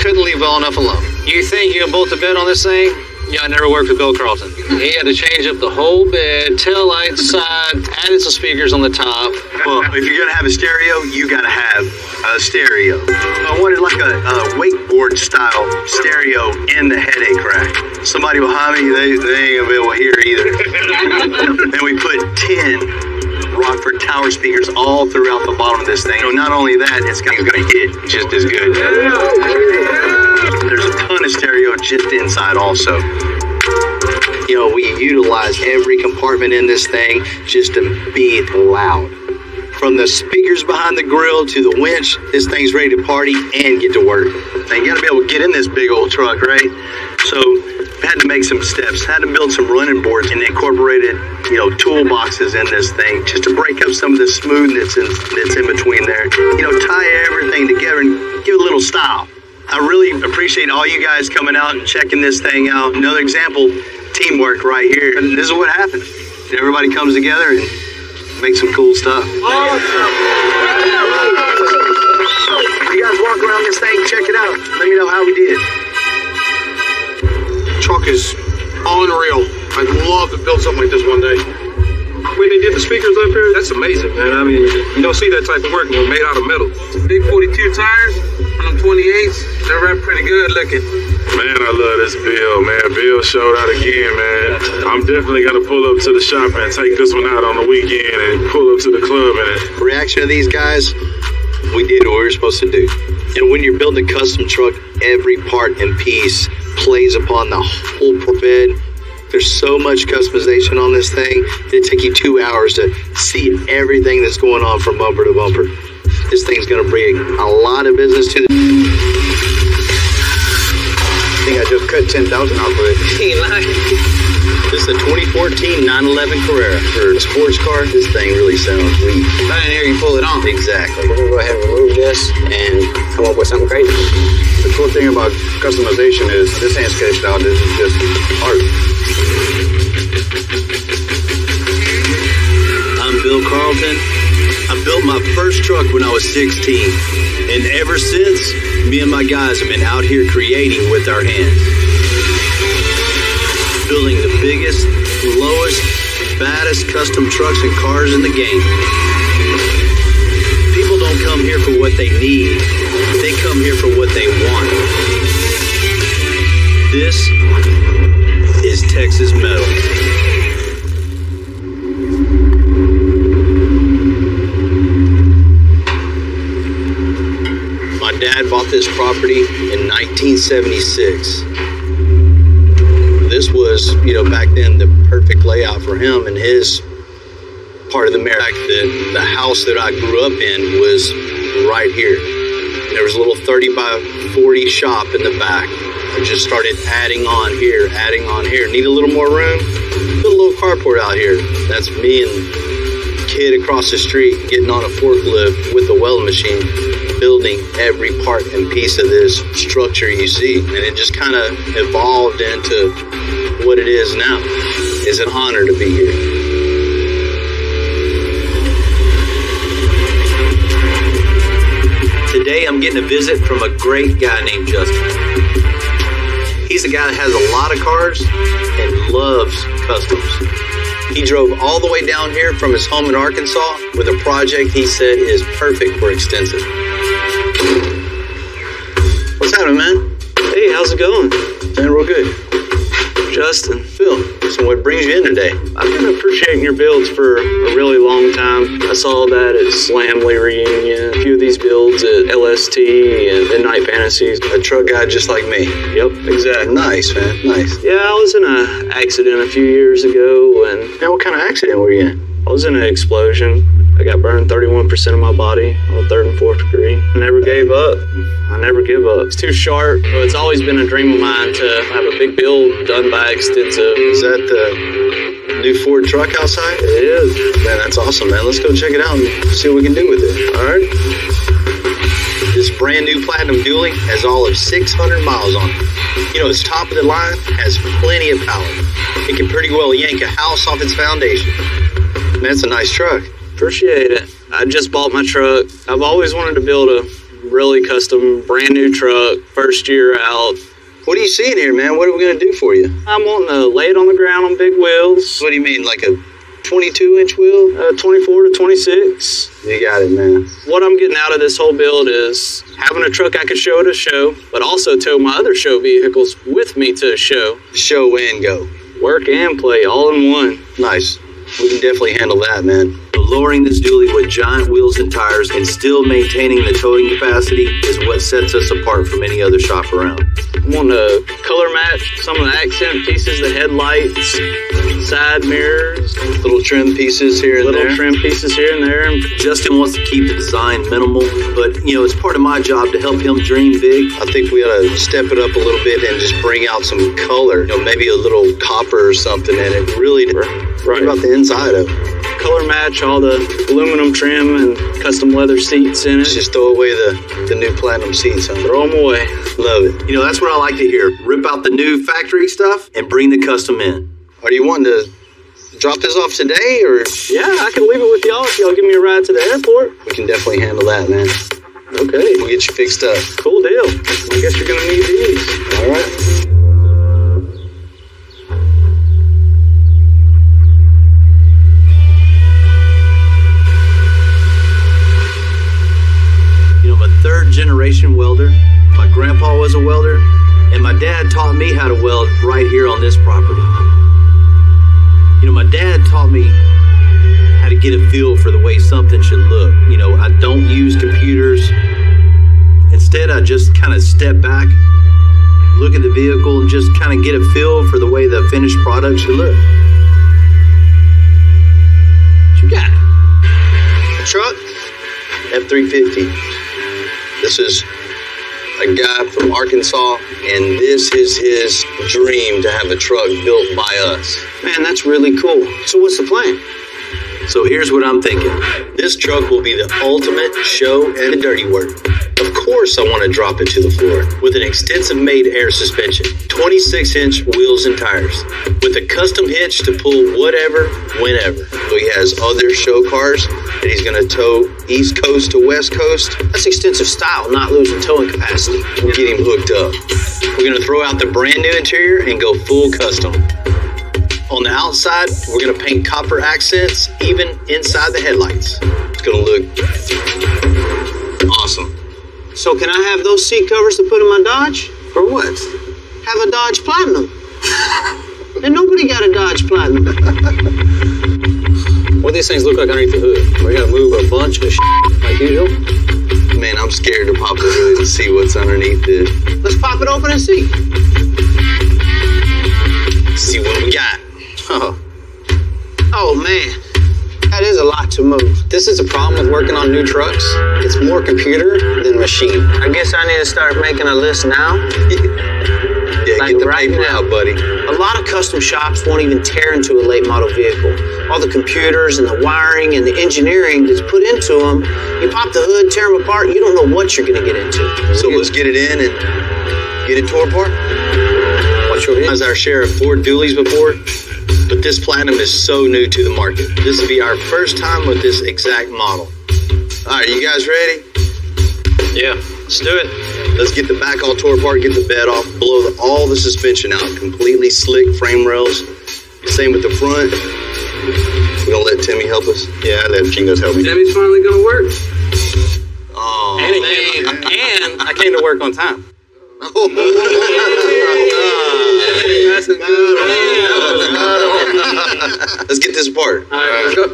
couldn't leave well enough alone. You think you can bolt the bed on this thing? Yeah, I never worked with Bill Carlton. He had to change up the whole bed, tail light, side, added some speakers on the top. Well, if you're gonna have a stereo, you gotta have a stereo. I wanted like a wakeboard style stereo in the headache rack. Somebody behind me, they ain't gonna be able to hear either. And we put 10 Rockford Tower speakers all throughout the bottom of this thing. So not only that, it's gonna hit just as good. There's a ton of stereo just inside also. You know, we utilize every compartment in this thing just to be loud. From the speakers behind the grill to the winch, this thing's ready to party and get to work. Now you gotta be able to get in this big old truck, right? So had to make some steps, had to build some running boards and incorporated, you know, toolboxes in this thing just to break up some of the smoothness that's in between there. You know, tie everything together and give it a little style. I really appreciate all you guys coming out and checking this thing out. Another example, teamwork right here. And this is what happens. Everybody comes together and makes some cool stuff. You guys walk around this thing, check it out. Let me know how we did. Truck is unreal. I'd love to build something like this one day. When they did the speakers up here, that's amazing, man. I mean, you don't see that type of work made out of metal. Big 42 tires on them 28s. They're right pretty good looking. Man, I love this Bill, man. Bill showed out again, man. I'm definitely going to pull up to the shop and take this one out on the weekend and pull up to the club in it. Reaction of these guys, we did what we were supposed to do. And when you're building a custom truck, every part and piece plays upon the whole bed. There's so much customization on this thing. It'd take you 2 hours to see everything that's going on from bumper to bumper. This thing's going to bring a lot of business to the... I think I just cut 10,000 off of it. This is a 2014 911 Carrera. For a sports car, this thing really sounds sweet. Right in here, you pull it on. Exactly. We're going to go ahead and remove this and come up with something crazy. The cool thing about customization is this ain't sketched out. This is just art. I'm Bill Carlton. I built my first truck when I was 16. And ever since, me and my guys have been out here creating with our hands. Building the biggest, lowest, baddest custom trucks and cars in the game. People don't come here for what they need. They come here for what they want. This is Texas Metal. My dad bought this property in 1976. This was, you know, back then the perfect layout for him and his part of the marriage. The house that I grew up in was right here. There was a little 30 by 40 shop in the back. I just started adding on here. Need a little more room? Put a little carport out here. That's me and the kid across the street getting on a forklift with a welding machine, building every part and piece of this structure you see. And it just kind of evolved into what it is now. It's an honor to be here. Today I'm getting a visit from a great guy named Justin. He's a guy that has a lot of cars and loves customs. He drove all the way down here from his home in Arkansas with a project he said is perfect for extensive. What's happening, man? Hey, how's it going? Man, real good. Justin. Phil, so what brings you in today? I've been appreciating your builds for a really long time. I saw that at Slamley Reunion, a few of these builds at LST and Midnight Fantasies. A truck guy just like me. Yep, exactly. Nice, man, nice. Yeah, I was in an accident a few years ago, and Man, what kind of accident were you in? I was in an explosion. I got burned 31% of my body on the 3rd and 4th degree. I never gave up. I never give up. It's too sharp. It's always been a dream of mine to have a big build done by Extensive. Is that the new Ford truck outside? It is. Man, that's awesome, man. Let's go check it out and see what we can do with it. All right. This brand new Platinum Dually has all of 600 miles on it. You know, it's top of the line, has plenty of power. It can pretty well yank a house off its foundation. Man, it's a nice truck. Appreciate it. I just bought my truck. I've always wanted to build a really custom, brand new truck, first year out. What are you seeing here, man? What are we going to do for you? I'm wanting to lay it on the ground on big wheels. What do you mean, like a 22-inch wheel? 24 to 26. You got it, man. What I'm getting out of this whole build is having a truck I could show at a show, but also tow my other show vehicles with me to a show. Show and go. Work and play all in one. Nice. We can definitely handle that, man. Lowering this dually with giant wheels and tires and still maintaining the towing capacity is what sets us apart from any other shop around. I want to color match some of the accent pieces, the headlights, side mirrors, little trim pieces here and there. Justin wants to keep the design minimal, but it's part of my job to help him dream big. I think we ought to step it up a little bit and just bring out some color. Maybe a little copper or something in it. Really, right about the inside of it. Color match all the aluminum trim and custom leather seats in it. Just throw away the new platinum seats. Huh? Throw them away. Love it. That's what I like to hear. Rip out the new factory stuff and bring the custom in. Are you wanting to drop this off today, or? Yeah, I can leave it with y'all if y'all give me a ride to the airport. We can definitely handle that, man. Okay. We'll get you fixed up. Cool deal. I guess you're gonna need these. All right. Third-generation welder. My grandpa was a welder, and my dad taught me how to weld right here on this property. My dad taught me how to get a feel for the way something should look. I don't use computers. Instead, I just kind of step back, look at the vehicle, and just kind of get a feel for the way the finished product should look. What you got? A truck? F-350. This is a guy from Arkansas, and this is his dream to have a truck built by us. Man, that's really cool. So what's the plan? So here's what I'm thinking. This truck will be the ultimate show and dirty work. Of course I want to drop it to the floor with an extensive made air suspension, 26-inch wheels and tires, with a custom hitch to pull whatever, whenever. So he has other show cars that he's going to tow East Coast to West Coast. That's extensive style, not losing towing capacity. We'll get him hooked up. We're going to throw out the brand new interior and go full custom. On the outside, we're going to paint copper accents, even inside the headlights. It's going to look awesome. So can I have those seat covers to put in my Dodge? For what? Have a Dodge Platinum. And nobody got a Dodge Platinum. What do these things look like underneath the hood? We got to move a bunch of shit like usual? Man, I'm scared to pop the hood and see what's underneath it. Let's pop it open and see. See what we got. Oh man, that is a lot to move. This is a problem with working on new trucks. It's more computer than machine. I guess I need to start making a list now. Yeah, Like get the right paper now. out, buddy. A lot of custom shops won't even tear into a late model vehicle. All the computers and the wiring and the engineering that's put into them, you pop the hood, tear them apart, you don't know what you're gonna get into. So let's get it in and get it tore apart. As our share of Ford dualies before, but this Platinum is so new to the market. This will be our first time with this exact model. All right, you guys ready? Yeah, let's do it. Let's get the back all tore apart, get the bed off, blow all the suspension out, completely slick frame rails. Same with the front. We're gonna let Timmy help us. Yeah, I let Chingos help me. Timmy's finally gonna work. Oh, And I came to work on time. That's a good one. Let's get this apart. All right, let's go.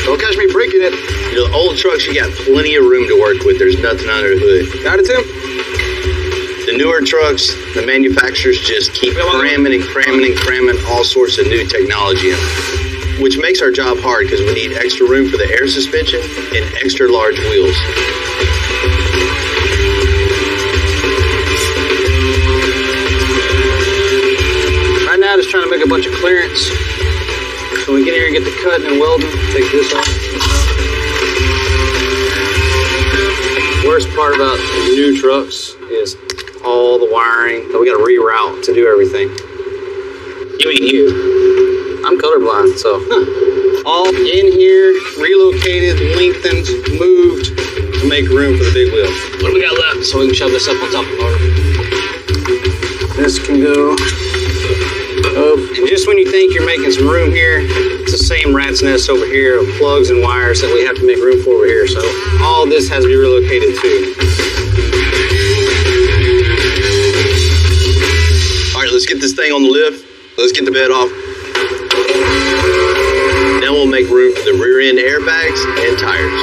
Don't catch me breaking it. The old trucks, you got plenty of room to work with. There's nothing under the hood. Got it, Tim? The newer trucks, the manufacturers just keep cramming and cramming and cramming all sorts of new technology in them, which makes our job hard because we need extra room for the air suspension and extra large wheels. Right now, just trying to make a bunch of clearance. So we get here and get the cutting and welding. Take this off. Worst part about new trucks is all the wiring that we got to reroute to do everything. You mean you? I'm colorblind, so all in here, relocated, lengthened, moved to make make room for the big wheel. What do we got left so we can shove this up on top of the motor? This can go up. And just when you think you're making some room here, it's the same rat's nest over here of plugs and wires that we have to make room for over here. So all this has to be relocated too. All right, let's get this thing on the lift. Let's get the bed off. Now we'll make room for the rear end airbags and tires.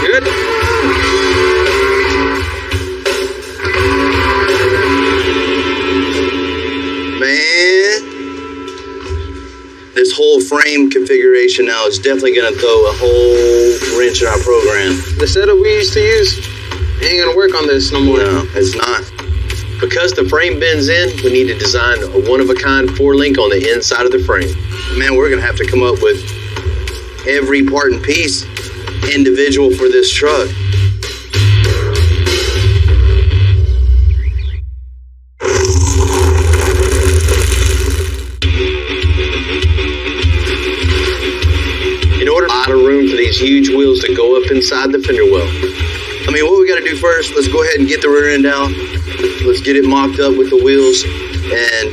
Good. Man, this whole frame configuration now is definitely going to throw a whole wrench in our program. The setup we used to use ain't gonna work on this no more. No, it's not. Because the frame bends in, we need to design a one-of-a-kind 4-link on the inside of the frame. Man, we're going to have to come up with every part and piece individual for this truck. In order to have a lot of room for these huge wheels to go up inside the fender well. I mean, what we got to do first, let's go ahead and get the rear end out. Let's get it mocked up with the wheels and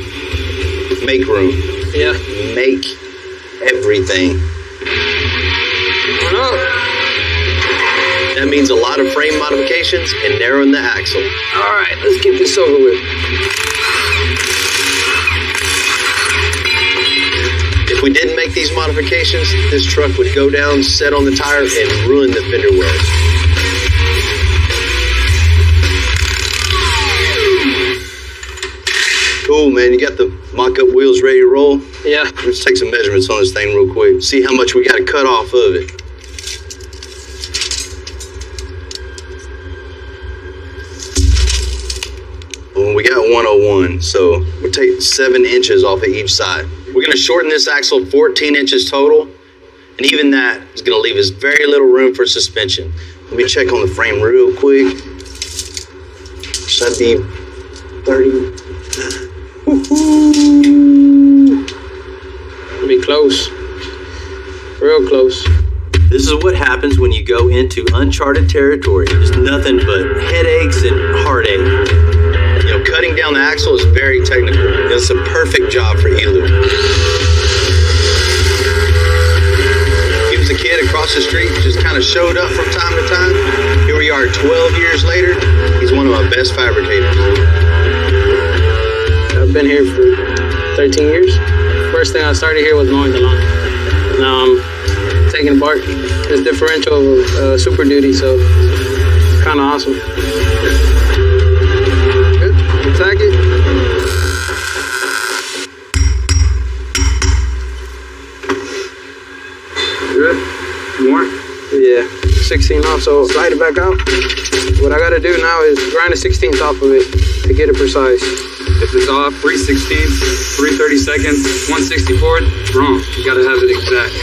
make room. Yeah. Make everything. That means a lot of frame modifications and narrowing the axle. All right, let's get this over with. If we didn't make these modifications, this truck would go down, set on the tire, and ruin the fender wells. Cool, man. You got the mock-up wheels ready to roll? Yeah. Let's take some measurements on this thing real quick. See how much we got to cut off of it. Well, we got 101, so we'll take 7 inches off of each side. We're going to shorten this axle 14 inches total, and even that is going to leave us very little room for suspension. Let me check on the frame real quick. Should be 30. Be close. Real close. This is what happens when you go into uncharted territory. There's nothing but headaches and heartache. You know, cutting down the axle is very technical. It's a perfect job for Elu. He was a kid across the street, just kind of showed up from time to time. Here we are 12 years later. He's one of my best fabricators. I've been here for 13 years. First thing I started here was mowing the lawn. Now I'm taking apart this differential Super Duty, so it's kind of awesome. Good. Attack it. Good. More? Yeah. 16 off, so slide it back out. What I got to do now is grind a 16th off of it to get it precise. If it's off, 3/16, 3/32, 1/64, it's wrong. You gotta have it exact.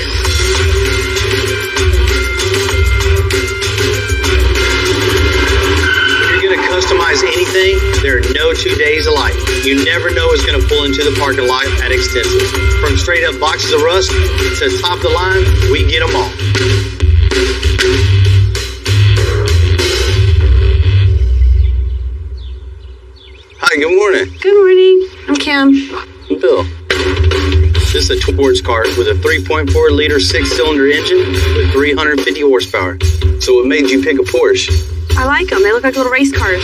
If you're going to customize anything, there are no 2 days alike. You never know what's going to pull into the parking lot at Extensive. From straight up boxes of rust to top of the line, we get them all. Hi, good morning. Good morning. I'm Kim. I'm Bill. This is a sports car with a 3.4 liter 6-cylinder engine with 350 horsepower. So what made you pick a Porsche? I like them. They look like little race cars.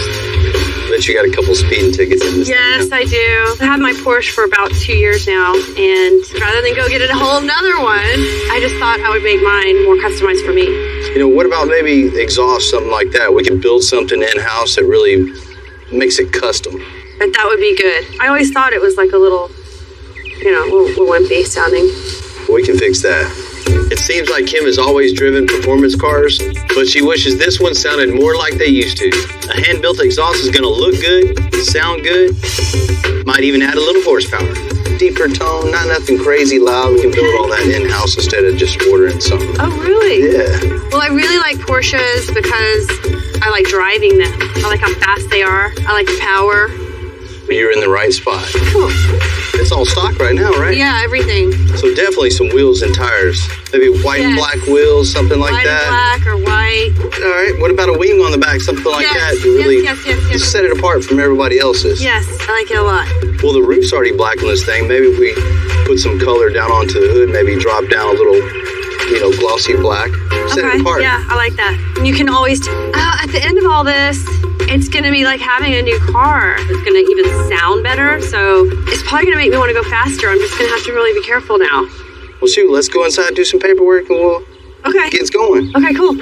Bet you got a couple speeding tickets in this Yes, thing. I do. I have my Porsche for about 2 years now, and rather than go get a whole nother one, I just thought I would make mine more customized for me. You know, what about maybe exhaust, something like that? We could build something in-house that really makes it custom. But that would be good. I always thought it was like a little, little wimpy sounding. We can fix that. It seems like Kim has always driven performance cars, but she wishes this one sounded more like they used to. A hand-built exhaust is going to look good, sound good, might even add a little horsepower. Deeper tone, not nothing crazy loud. We can build all that in-house instead of just ordering something. Oh, really? Yeah. Well, I really like Porsches because I like driving them. I like how fast they are. I like the power. You're in the right spot. Cool. It's all stock right now, right? Yeah, everything. So definitely some wheels and tires. Maybe white and black wheels, something like White that. and black or white. All right. What about a wing on the back, something like that to really Yes. set it apart from everybody else's? Yes, I like it a lot. Well, the roof's already black on this thing. Maybe if we put some color down onto the hood, maybe drop down a little, glossy black. Set it apart. Yeah, I like that. And you can always, at the end of all this, it's going to be like having a new car. It's going to even sound better. So it's probably going to make me want to go faster. I'm just going to have to really be careful now. Well, shoot, let's go inside, do some paperwork, and we'll get it going. Okay, cool.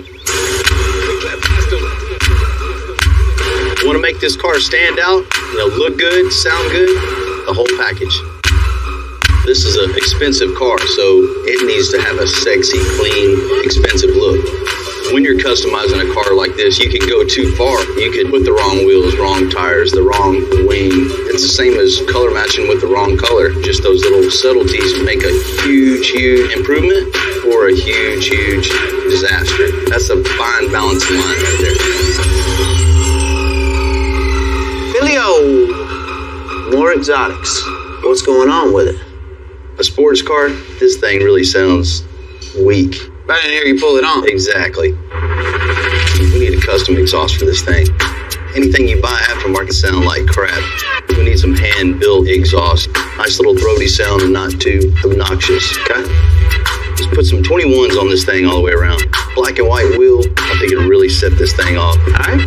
Want to make this car stand out, look good, sound good, the whole package. This is an expensive car, so it needs to have a sexy, clean, expensive look. When you're customizing a car like this, you can go too far. You could put the wrong wheels, wrong tires, the wrong wing. It's the same as color matching with the wrong color. Just those little subtleties make a huge, huge improvement or a huge, huge disaster. That's a fine balancing line right there. Billy-o! More exotics. What's going on with it? A sports car? This thing really sounds weak. I didn't hear you pull it on. Exactly. We need a custom exhaust for this thing. Anything you buy aftermarket sound like crap. We need some hand-built exhaust. Nice little throaty sound and not too obnoxious, okay? Just put some 21s on this thing all the way around. Black and white wheel, I think it'll really set this thing off. All right?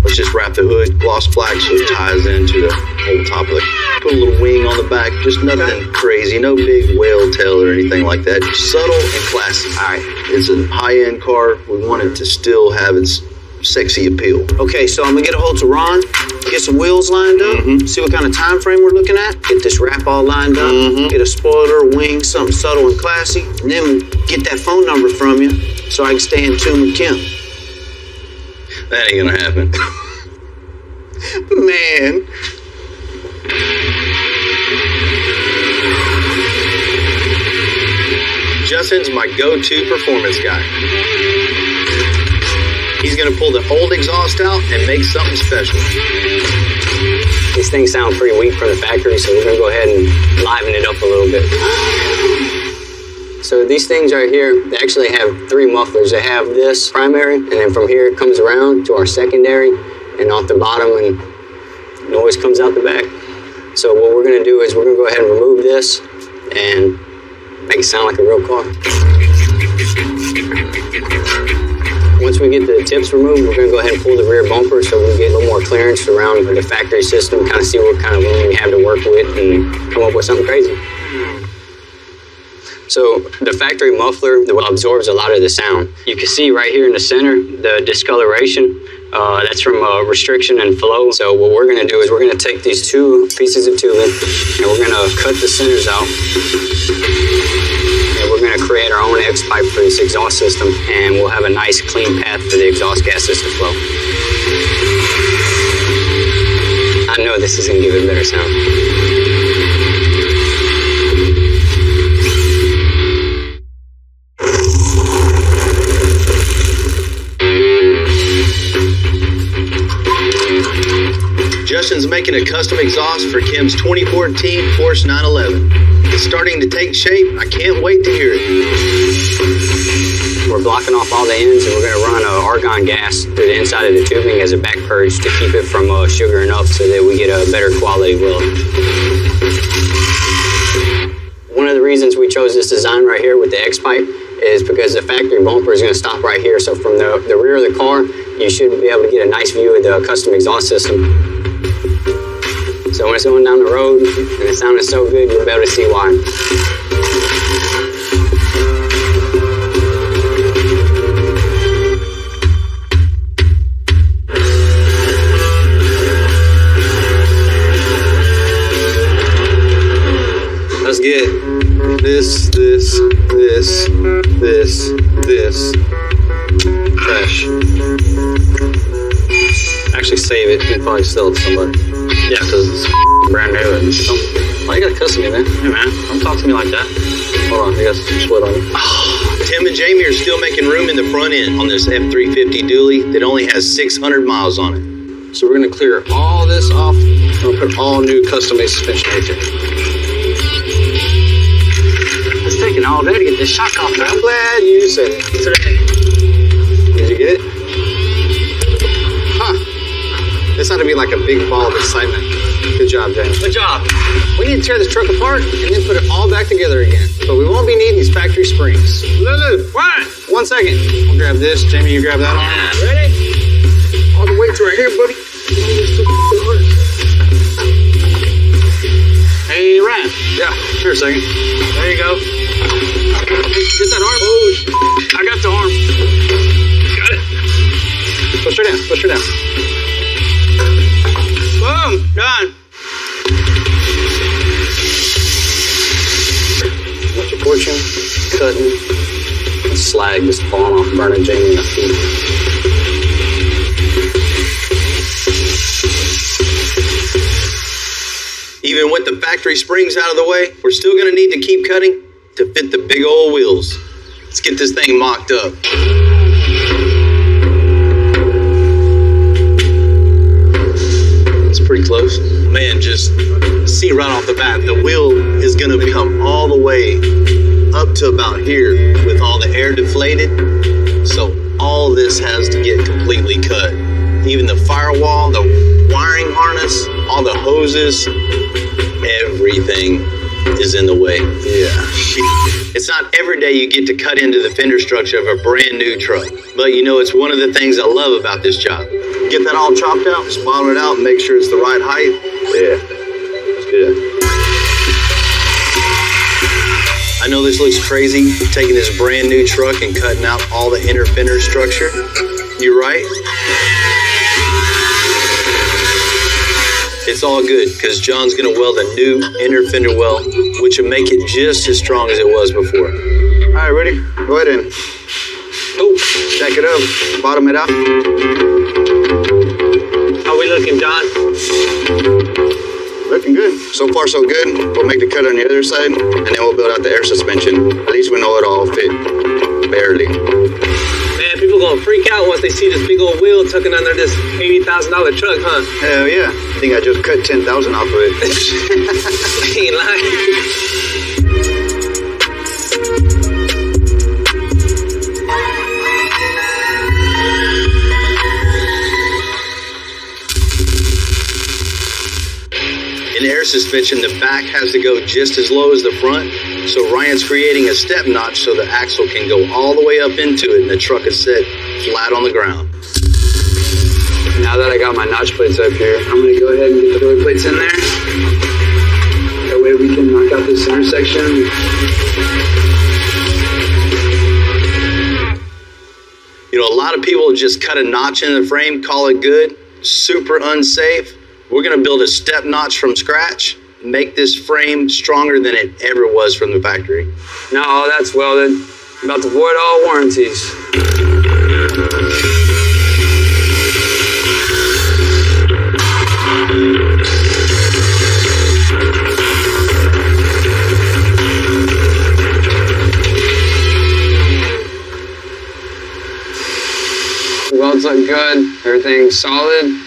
Let's just wrap the hood gloss black so it ties into the whole top of it. Put a little wing on the back, just nothing crazy, no big whale tail or anything like that. Just subtle and classy. All right, it's a high-end car. We want it to still have its sexy appeal. Okay, so I'm gonna get a hold to Ron, get some wheels lined up, see what kind of time frame we're looking at, get this wrap all lined up, get a spoiler, wing, something subtle and classy, and then get that phone number from you so I can stay in tune with Kim. That ain't gonna happen. Man. Justin's my go-to performance guy. He's gonna pull the old exhaust out and make something special. These things sound pretty weak from the factory, so we're gonna go ahead and liven it up a little bit. So these things right here, they actually have 3 mufflers. They have this primary, and then from here it comes around to our secondary, and off the bottom, and noise comes out the back. So what we're gonna do is we're gonna go ahead and remove this and make it sound like a real car. Once we get the tips removed, we're gonna go ahead and pull the rear bumper so we get a little more clearance around the factory system, kind of see what kind of room we have to work with and come up with something crazy. So the factory muffler absorbs a lot of the sound. You can see right here in the center, the discoloration. That's from restriction and flow. So what we're gonna do is we're gonna take these 2 pieces of tubing and we're gonna cut the centers out. And we're gonna create our own X pipe for this exhaust system, and we'll have a nice clean path for the exhaust gases to flow. I know this is gonna give it a better sound. Justin's making a custom exhaust for Kim's 2014 Porsche 911. It's starting to take shape. I can't wait to hear it. We're blocking off all the ends, and we're going to run argon gas through the inside of the tubing as a back purge to keep it from sugaring up so that we get a better quality weld. One of the reasons we chose this design right here with the X pipe is because the factory bumper is going to stop right here. So from the rear of the car, you should be able to get a nice view of the custom exhaust system. So when it's going down the road and it sounded so good, you'll be able to see why. Let's get this. Trash. Actually save it. You can probably sell it to somebody. Yeah, because it's brand new. And Why you gotta cuss at me, man? hey, man, don't talk to me like that. Hold on, I got some sweat on you. Tim and Jamie are still making room in the front end on this F350 dually that only has 600 miles on it. So we're gonna clear all this off. We're gonna put all new custom-made suspension right there. It's taking all day to get this shock off. I'm glad you said it. Did you get it? Huh. This ought to be like a big ball of excitement. Good job, James. Good job. We need to tear this truck apart and then put it all back together again. But we won't be needing these factory springs. Lulu, what? 1 second. I'll grab this. Jamie, you grab that one. Ready? All the weights right here, buddy. Hey, Ryan. Yeah, sure, a second. There you go. Get that arm. Oh, I got the arm. Got it. Push her down. Push her down. Boom. Done. Bunch of portion, cutting, and slag just falling off, burning Jamie in the feet. Even with the factory springs out of the way, we're still going to need to keep cutting to fit the big old wheels. Let's get this thing mocked up. It's pretty close. Man, just see right off the bat, the wheel is going to come all the way up to about here with all the air deflated. So all this has to get completely cut. Even the firewall, the wiring harness, all the hoses, everything is in the way. Yeah. It's not every day you get to cut into the fender structure of a brand new truck. But you know, it's one of the things I love about this job. Get that all chopped out, spot it out, and make sure it's the right height. Yeah, that's good. I know this looks crazy, taking this brand new truck and cutting out all the inner fender structure. You're right. It's all good, because John's going to weld a new inner fender well, which will make it just as strong as it was before. All right, ready? Go ahead and stack it up, bottom it out. How we looking, John? Looking good. So far, so good. We'll make the cut on the other side, and then we'll build out the air suspension. At least we know it all fit. Barely. Man, people gonna freak out once they see this big old wheel tucking under this $80,000 truck, huh? Hell yeah. I think I just cut 10,000 off of it. Ain't lying. In air suspension, the back has to go just as low as the front, so Ryan's creating a step notch so the axle can go all the way up into it and the truck is set flat on the ground. Now that I got my notch plates up here, I'm going to go ahead and get the door plates in there. That way we can knock out this intersection. You know, a lot of people just cut a notch in the frame, call it good, super unsafe. We're going to build a step notch from scratch, make this frame stronger than it ever was from the factory. No, that's welded. I'm about to void all warranties. The welds look good. Everything's solid.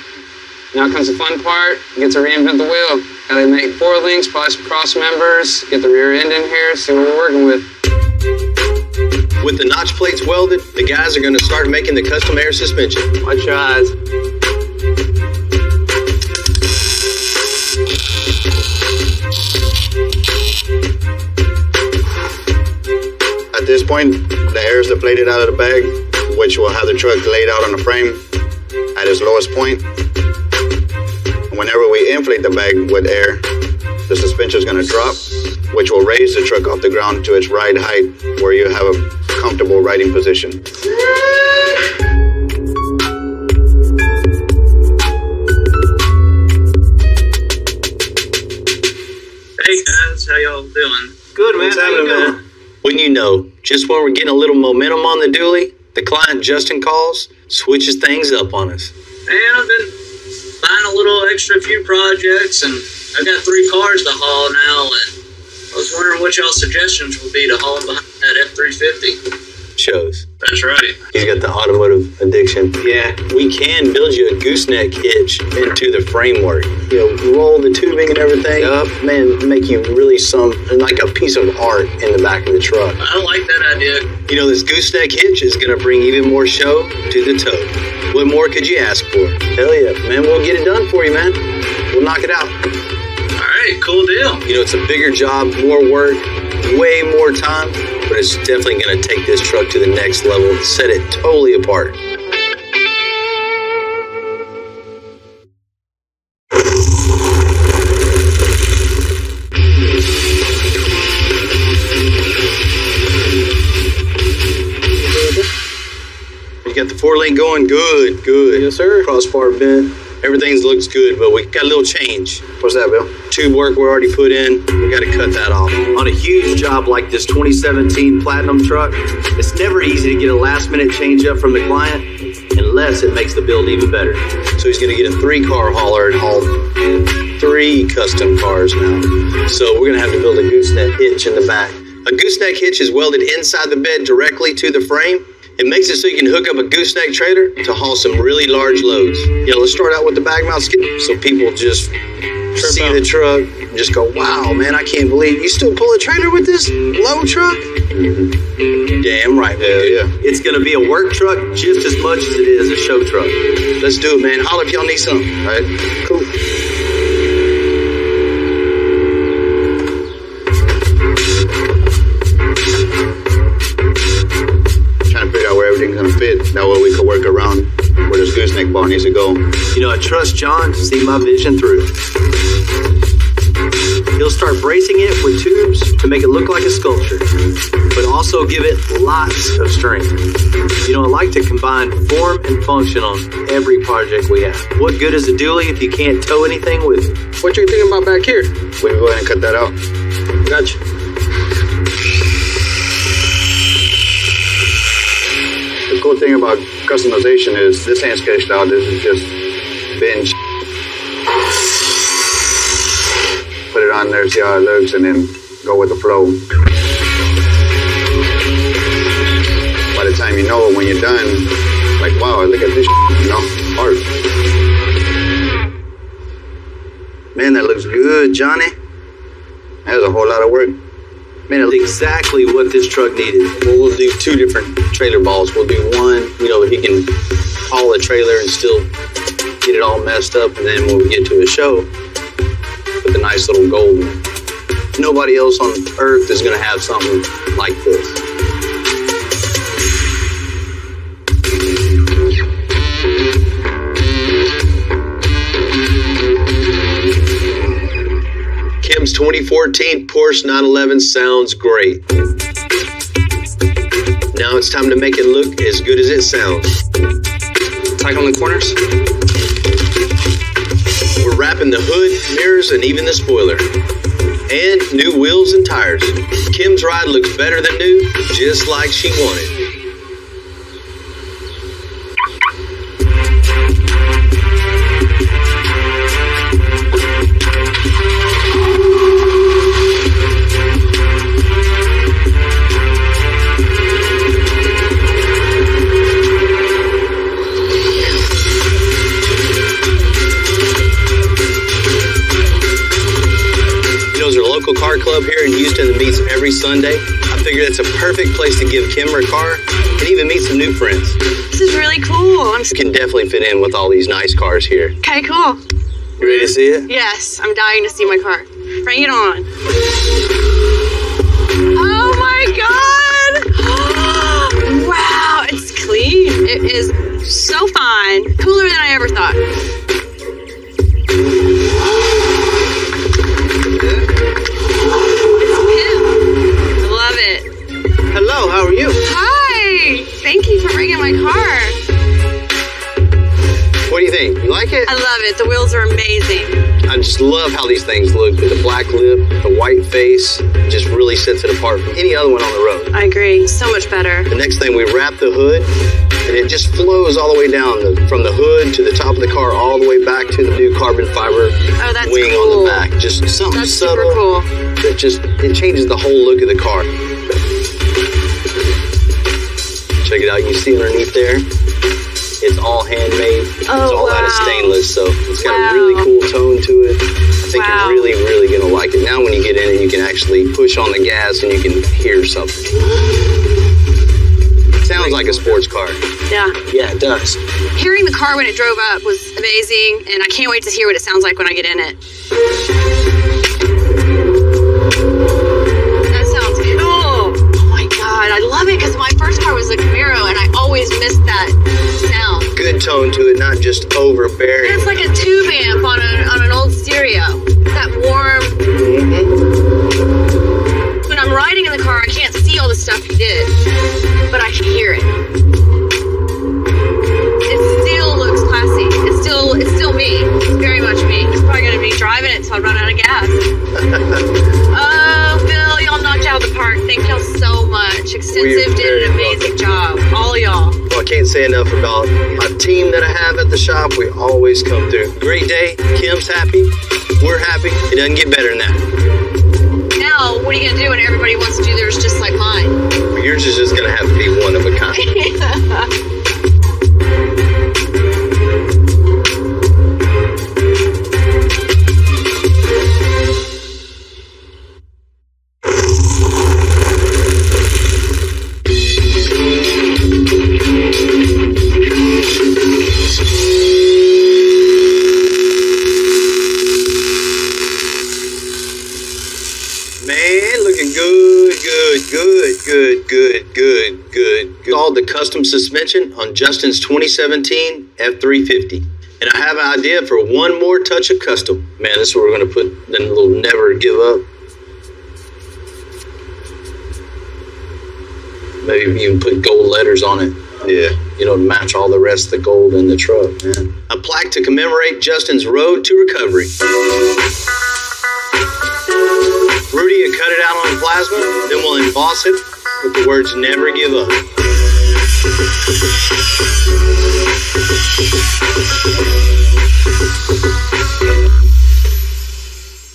Now comes the fun part. You get to reinvent the wheel. Gotta make 4 links, probably some cross members, get the rear end in here, see what we're working with. With the notch plates welded, the guys are going to start making the custom air suspension. Watch your eyes. At this point, the air is deflated out of the bag, which will have the truck laid out on the frame at its lowest point. Whenever we inflate the bag with air, the suspension is going to drop, which will raise the truck off the ground to its ride height, where you have a comfortable riding position. Hey guys, how y'all doing? Good, man. How you doing? Wouldn't you know, just when we're getting a little momentum on the dually, the client Justin calls, switches things up on us. And I've been buying a little extra few projects, and I've got 3 cars to haul now, and I was wondering what y'all's suggestions would be to haul behind that F-350. shows. That's right. He's got the automotive addiction. Yeah, we can build you a gooseneck hitch into the framework. Roll the tubing and everything up, man, make you really like a piece of art in the back of the truck. I like that idea. This gooseneck hitch is going to bring even more show to the tow. What more could you ask for? Hell yeah, man, we'll get it done for you, man. We'll knock it out. All right, cool deal. It's a bigger job, more work, way more time, but it's definitely going to take this truck to the next level and set it totally apart. You got the 4-lane going? Good. Yes, sir. Crossbar bent. Everything looks good, but we got a little change. What's that, Bill? Tube work we already put in. We got to cut that off. On a huge job like this 2017 Platinum truck, it's never easy to get a last-minute change up from the client unless it makes the build even better. So he's going to get a 3-car hauler and haul 3 custom cars now. So we're going to have to build a gooseneck hitch in the back. A gooseneck hitch is welded inside the bed directly to the frame. It makes it so you can hook up a gooseneck trailer to haul some really large loads. Let's start out with the bag mount skid so people just see the truck and just go, wow, man, I can't believe you still pull a trailer with this low truck? Damn right, man. Yeah. It's going to be a work truck just as much as it is a show truck. Let's do it, man. Holler if y'all need something. All right, cool. Everything's gonna fit. That way we can work around where this gooseneck bar needs to go. I trust John to see my vision through. He'll start bracing it with tubes to make it look like a sculpture, but also give it lots of strength. I like to combine form and function on every project we have. What good is a dually if you can't tow anything with it? What you thinking about back here? We can go ahead and cut that out. Gotcha. The cool thing about customization is this ain't sketched out. This is just binge. Put it on there, see how it looks, and then go with the flow. By the time you know it, when you're done, like, wow, look at this, art. Man, that looks good, Johnny. That was a whole lot of work. Man, it's exactly what this truck needed. Well, we'll do 2 different trailer balls. We'll do one, he can haul a trailer and still get it all messed up. And then when we get to a show, put the nice little gold one. Nobody else on earth is going to have something like this. Kim's 2014 Porsche 911 sounds great. Now it's time to make it look as good as it sounds. Tight on the corners. We're wrapping the hood, mirrors, and even the spoiler. And new wheels and tires. Kim's ride looks better than new, just like she wanted. Car club here in Houston that meets every Sunday. I figure that's a perfect place to give Kim her car and even meet some new friends. This is really cool. You can definitely fit in with all these nice cars here. Okay, cool. You ready to see it? Yes, I'm dying to see my car. Bring it on. Oh my God! Wow, it's clean. It is so fine. Cooler than I ever thought. Hello, how are you? Hi! Thank you for bringing my car. What do you think? You like it? I love it. The wheels are amazing. I just love how these things look. The black lip, the white face, just really sets it apart from any other one on the road. I agree. So much better. The next thing, we wrap the hood, and it just flows all the way down from the hood to the top of the car, all the way back to the new carbon fiber wing cool. on the back. Just something that's subtle. Super cool. That it changes the whole look of the car. Check it out. You see underneath there? It's all handmade. Oh, it's all out of wow. stainless, so it's got Wow. a really cool tone to it. I think Wow. you're really, really going to like it. Now when you get in it, you can actually push on the gas and you can hear something. Sounds like a sports car. Yeah. Yeah, it does. Hearing the car when it drove up was amazing, and I can't wait to hear what it sounds like when I get in it. That sounds cool. Oh my God, I love it because my first car was a Camaro, and I always missed that sound. Good tone to it, not just overbearing. It's like a tube amp on an old stereo. That warm. When I'm riding in the car, I can't see all the stuff you did, but I can hear it. It still looks classy. It's still me. It's very much me. It's probably gonna be driving it until I run out of gas. Oh, Bill, y'all knocked out the park. Thank y'all so much. Extensive did an amazing job. All y'all. Well, I can't say enough about my team that I have at the shop. We always come through. Great day. Kim's happy. We're happy. It doesn't get better than that. Now, what are you gonna do when everybody wants to do theirs just like mine? Well, yours is just going to have to be one of a kind. Man, looking good. All the custom suspension on Justin's 2017 F350. And I have an idea for one more touch of custom. Man, this is where we're going to put the little never give up. Maybe even put gold letters on it. Yeah. You know, to match all the rest of the gold in the truck, man. A plaque to commemorate Justin's road to recovery. Rudy will cut it out on plasma, then we'll emboss it with the words never give up.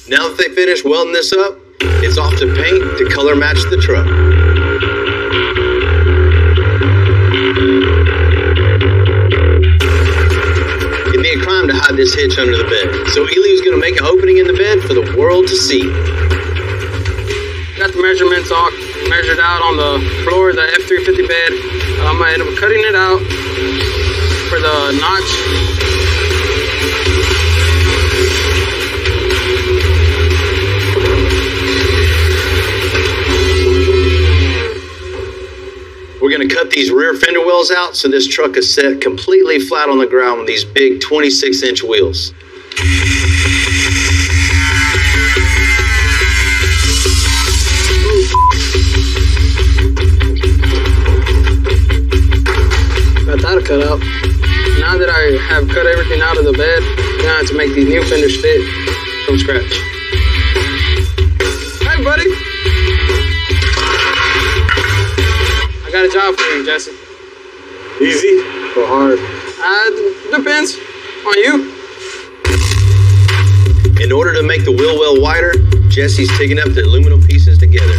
Now that they finish welding this up, it's off to paint to color match the truck. It'd be a crime to hide this hitch under the bed, so Ely was going to make an opening in the bed for the world to see. Got the measurements all measured out on the floor of the F350 bed. I'm going to end up cutting it out for the notch. We're going to cut these rear fender wells out so this truck is set completely flat on the ground with these big 26-inch wheels. Got that cut out. Now that I have cut everything out of the bed, now I have to make these new fenders fit from scratch. Hey, buddy. I got a job for you, Jesse. Easy or hard? Depends on you. In order to make the wheel well wider, Jesse's taking up the aluminum pieces together.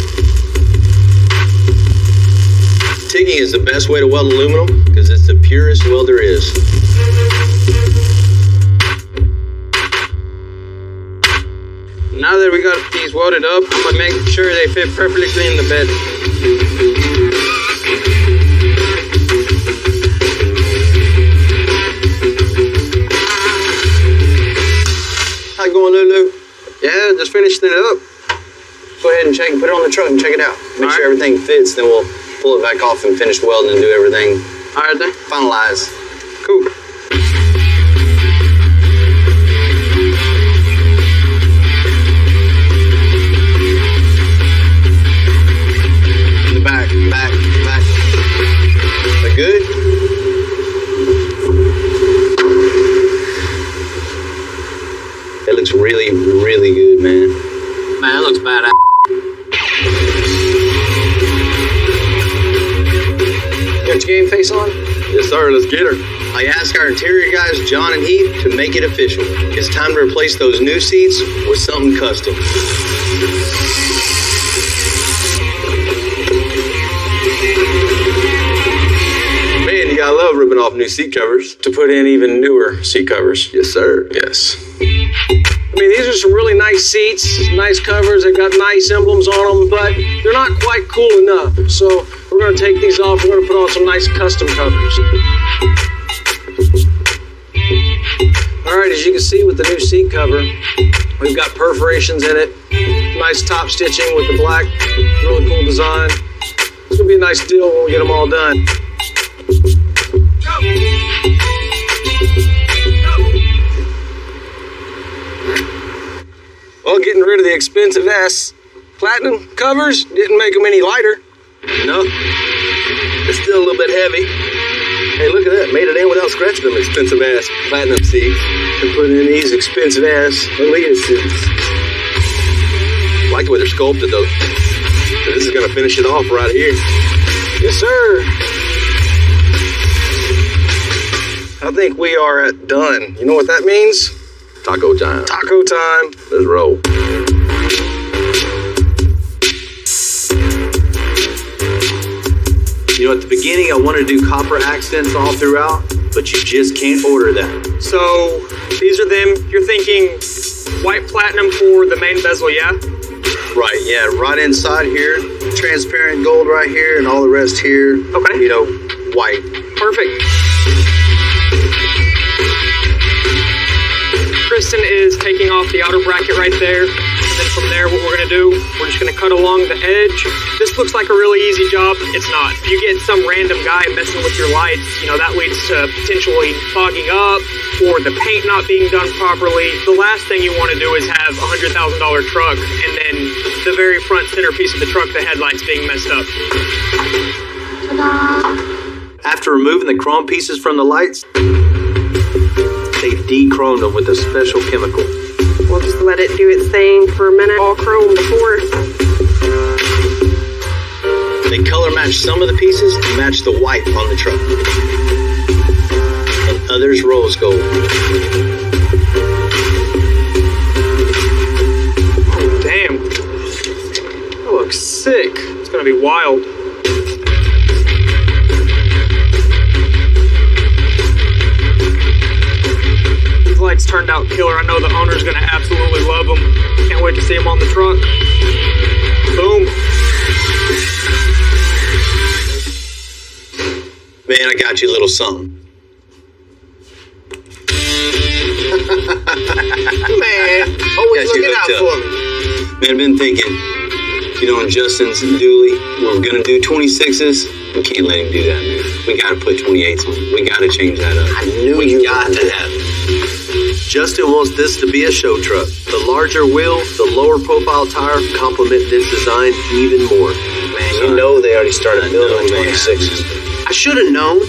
TIGging is the best way to weld aluminum because it's the purest weld there is. Now that we got these welded up, I'm gonna make sure they fit perfectly in the bed. How you going, Lulu? Yeah, just finished it up. Go ahead and check it, put it on the truck and check it out. Make sure everything fits, then we'll pull it back off and finish welding and do everything. All right then. Finalize. Cool. In the back. That good? It looks really, really good, man. Man, it looks badass. Got your game face on? Yes, sir. Let's get her. I asked our interior guys, John and Heath, to make it official. It's time to replace those new seats with something custom. You gotta love ripping off new seat covers. To put in even newer seat covers. Yes, sir. Yes. I mean, these are some really nice seats, nice covers. They've got nice emblems on them, but they're not quite cool enough. So we're going to take these off. We're going to put on some nice custom covers. All right, as you can see with the new seat cover, we've got perforations in it. Nice top stitching with the black. Really cool design. It's going to be a nice deal when we get them all done. Well, getting rid of the expensive S. Platinum covers didn't make them any lighter. No, it's still a little bit heavy. Hey, look at that. Made it in without scratching them expensive ass platinum seats. And putting in these expensive ass Aaliyah suits. I like the way they're sculpted though. This is gonna finish it off right here. Yes, sir. I think we are done. You know what that means? Taco time. Taco time. Let's roll. You know, at the beginning, I wanted to do copper accents all throughout, but you just can't order that. So these are them. You're thinking white platinum for the main bezel, yeah? Right, yeah, right inside here, transparent gold right here, and all the rest here, Okay. you know, white. Perfect. Kristen is taking off the outer bracket right there. And then from there, what we're going to do, we're just going to cut along the edge. This looks like a really easy job. It's not. You get some random guy messing with your lights, you know, that leads to potentially fogging up or the paint not being done properly. The last thing you want to do is have a $100,000 truck and then the very front centerpiece of the truck, the headlights being messed up. After removing the chrome pieces from the lights, they de-chromed them with a special chemical. We'll just let it do its thing for a minute. All chrome before. They color match some of the pieces to match the white on the truck. And others rose gold. Oh, damn. That looks sick. It's going to be wild. These lights turned out killer. I know the owner's going to absolutely love them. Can't wait to see them on the truck. Boom. Man, I got you a little something. Man, always looking out for me. Man, I've been thinking, you know, in Justin's dually, we're going to do 26s. We can't let him do that, man. We got to put 28s on. We got to change that up. I knew we you got were to have it. Justin wants this to be a show truck. The larger wheel, the lower profile tire complement this design even more. Man, you know they already started building 26s. I should have known.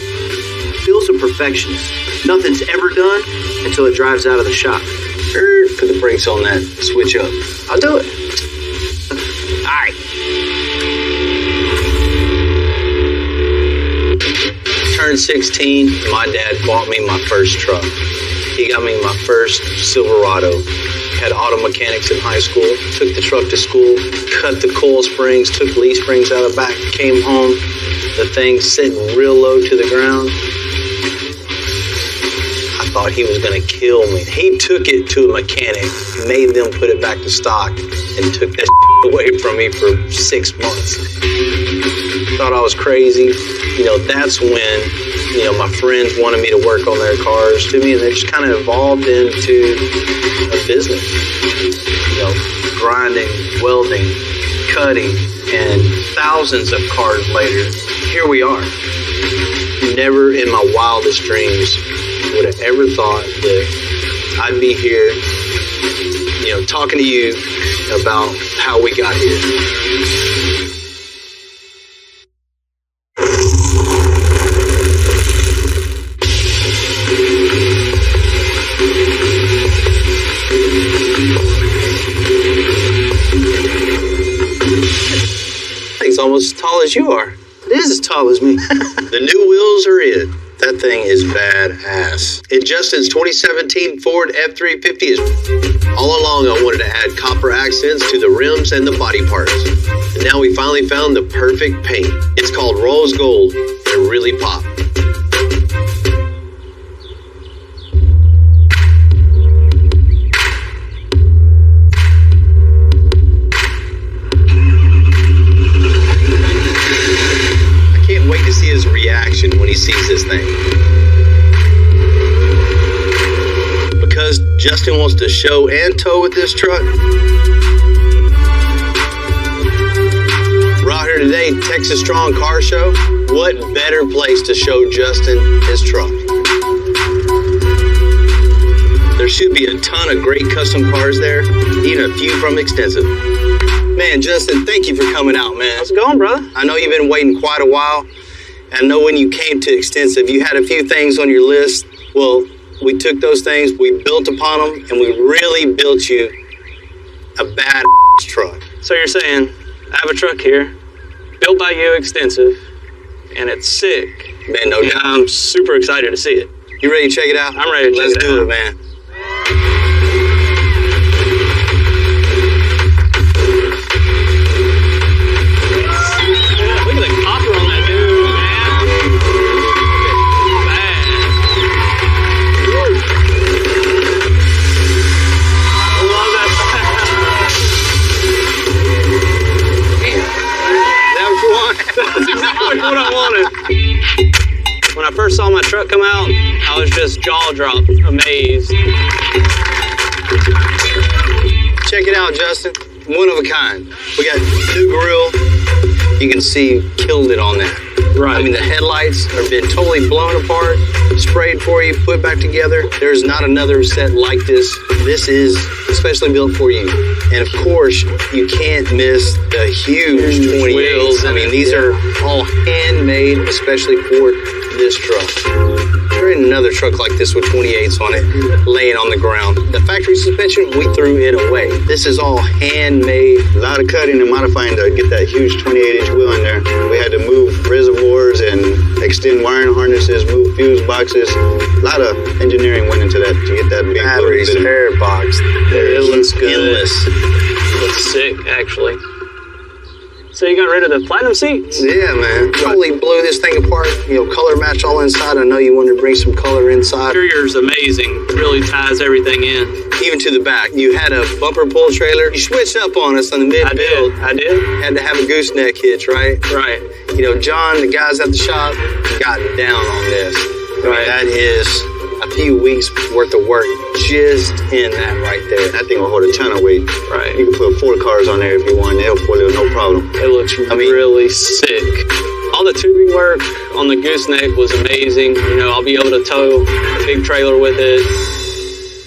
Bill's a perfectionist. Nothing's ever done until it drives out of the shop. Put the brakes on that. Switch up. I'll do it. All right. Turned 16, my dad bought me my first truck. He got me my first Silverado. Had auto mechanics in high school. Took the truck to school, cut the coil springs, took leaf springs out of the back, came home. The thing sitting real low to the ground. I thought he was gonna kill me. He took it to a mechanic, made them put it back to stock, and took that away from me for 6 months. Thought I was crazy. You know, that's when, you know, my friends wanted me to work on their cars to me, and they just kind of evolved into a business. You know, grinding, welding, cutting, and thousands of cars later, here we are. Never in my wildest dreams would have ever thought that I'd be here, you know, talking to you about how we got here. Thing's almost as tall as you are. It is as tall as me. The new wheels are in. That thing is badass. In Justin's 2017 Ford F-350 is... All along I wanted to add copper accents to the rims and the body parts. And now we finally found the perfect paint. It's called Rose Gold, and it really popped. Justin wants to show and tow with this truck. We're out here today, Texas Strong Car Show. What better place to show Justin his truck? There should be a ton of great custom cars there, even a few from Extensive. Man, Justin, thank you for coming out, man. How's it going, brother? I know you've been waiting quite a while. And I know when you came to Extensive, you had a few things on your list. Well, we took those things, we built upon them, and we really built you a bad truck. So you're saying, I have a truck here, built by you, Extensive, and it's sick. Man, no doubt. I'm super excited to see it. You ready to check it out? I'm ready to check it out. Let's do it, man. Look at the copper on that dude, man. Bad. I love that. Is that what you want? That's exactly what I wanted. When I first saw my truck come out, I was just jaw dropped, amazed. Check it out, Justin. One of a kind. We got new grill. You can see killed it on that. Right. I mean, the headlights have been totally blown apart, sprayed for you, put back together. There's not another set like this. This is especially built for you. And of course, you can't miss the huge 28s. wheels. I mean, these are all handmade, especially for this truck. There ain't another truck like this with 28s on it laying on the ground. The factory suspension, we threw it away. This is all handmade. A lot of cutting and modifying to get that huge 28-inch wheel in there. We had to move reservoirs and extend wiring harnesses, move fuse boxes. A lot of engineering went into that to get that big Batteries, air box. It looks good. Endless. Looks sick, actually. So you got rid of the platinum seats? Yeah, man. Totally blew this thing apart. You know, color match all inside. I know you wanted to bring some color inside. Interior's amazing. Really ties everything in. Even to the back. You had a bumper pull trailer. You switched up on us on the mid-build. I did. Had to have a gooseneck hitch, right? Right. You know, John, the guys at the shop, got down on this. Right. That is a few weeks worth of work just in that right there. That thing will hold a ton of weight. Right. You can put 4 cars on there if you want. They'll pull it, no problem. It looks really sick. All the tubing work on the gooseneck was amazing. You know, I'll be able to tow a big trailer with it.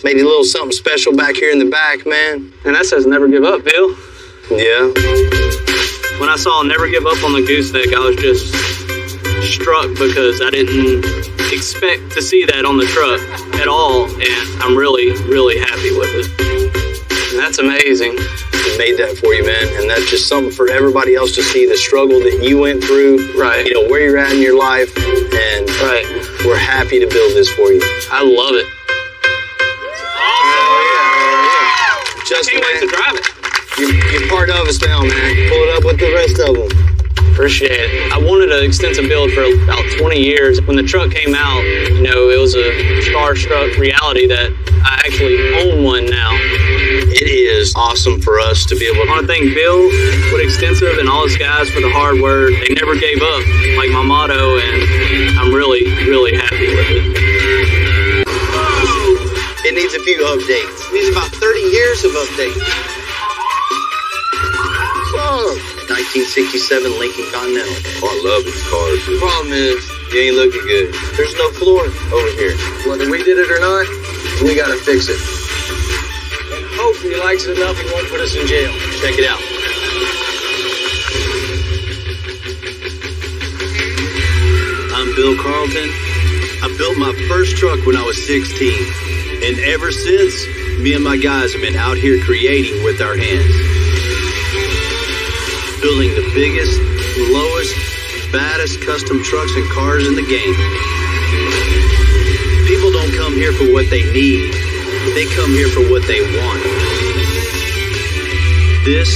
Made a little something special back here in the back, man. And that says never give up, Bill. Yeah. When I saw never give up on the gooseneck, I was just struck because I didn't expect to see that on the truck at all, and I'm really, really happy with it. And that's amazing. We made that for you, man, and that's just something for everybody else to see, the struggle that you went through, right? You know, where you're at in your life, and right. We're happy to build this for you. I love it. Just I can't wait to drive it. You're part of us now, man. Pull it up with the rest of them. Appreciate it. I wanted an extensive build for about 20 years. When the truck came out, you know, it was a starstruck reality that I actually own one now. It is awesome for us to be able to. I want to thank Bill with Extensive and all his guys for the hard work. They never gave up, like my motto, and I'm really, really happy with it. It needs a few updates. It needs about 30 years of updates. Whoa. 1967 Lincoln Continental. Oh, I love these cars. The problem is, you ain't looking good. There's no floor over here. Whether we did it or not, we gotta fix it. And hope he likes it enough and won't put us in jail. Check it out. I'm Bill Carlton. I built my first truck when I was 16. And ever since, me and my guys have been out here creating with our hands. Building the biggest, lowest, baddest custom trucks and cars in the game. People don't come here for what they need. They come here for what they want. This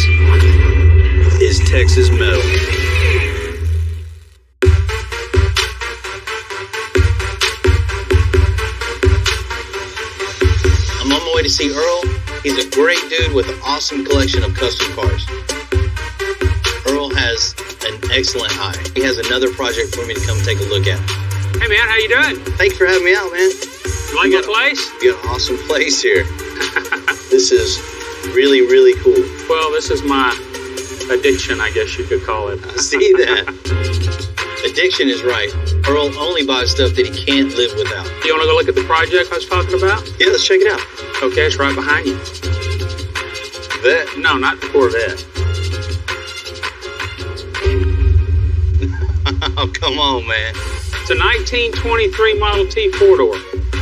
is Texas Metal. I'm on my way to see Earl. He's a great dude with an awesome collection of custom cars. Earl has an excellent eye. He has another project for me to come take a look at. Hey man, how you doing? Thanks for having me out, man. You like that place? You got an awesome place here. This is really, really cool. Well, this is my addiction, I guess you could call it. I see that. Addiction is right. Earl only buys stuff that he can't live without. You want to go look at the project I was talking about? Yeah, let's check it out. Okay, it's right behind you. That? No, not the Corvette. Oh, come on, man. It's a 1923 Model T four-door.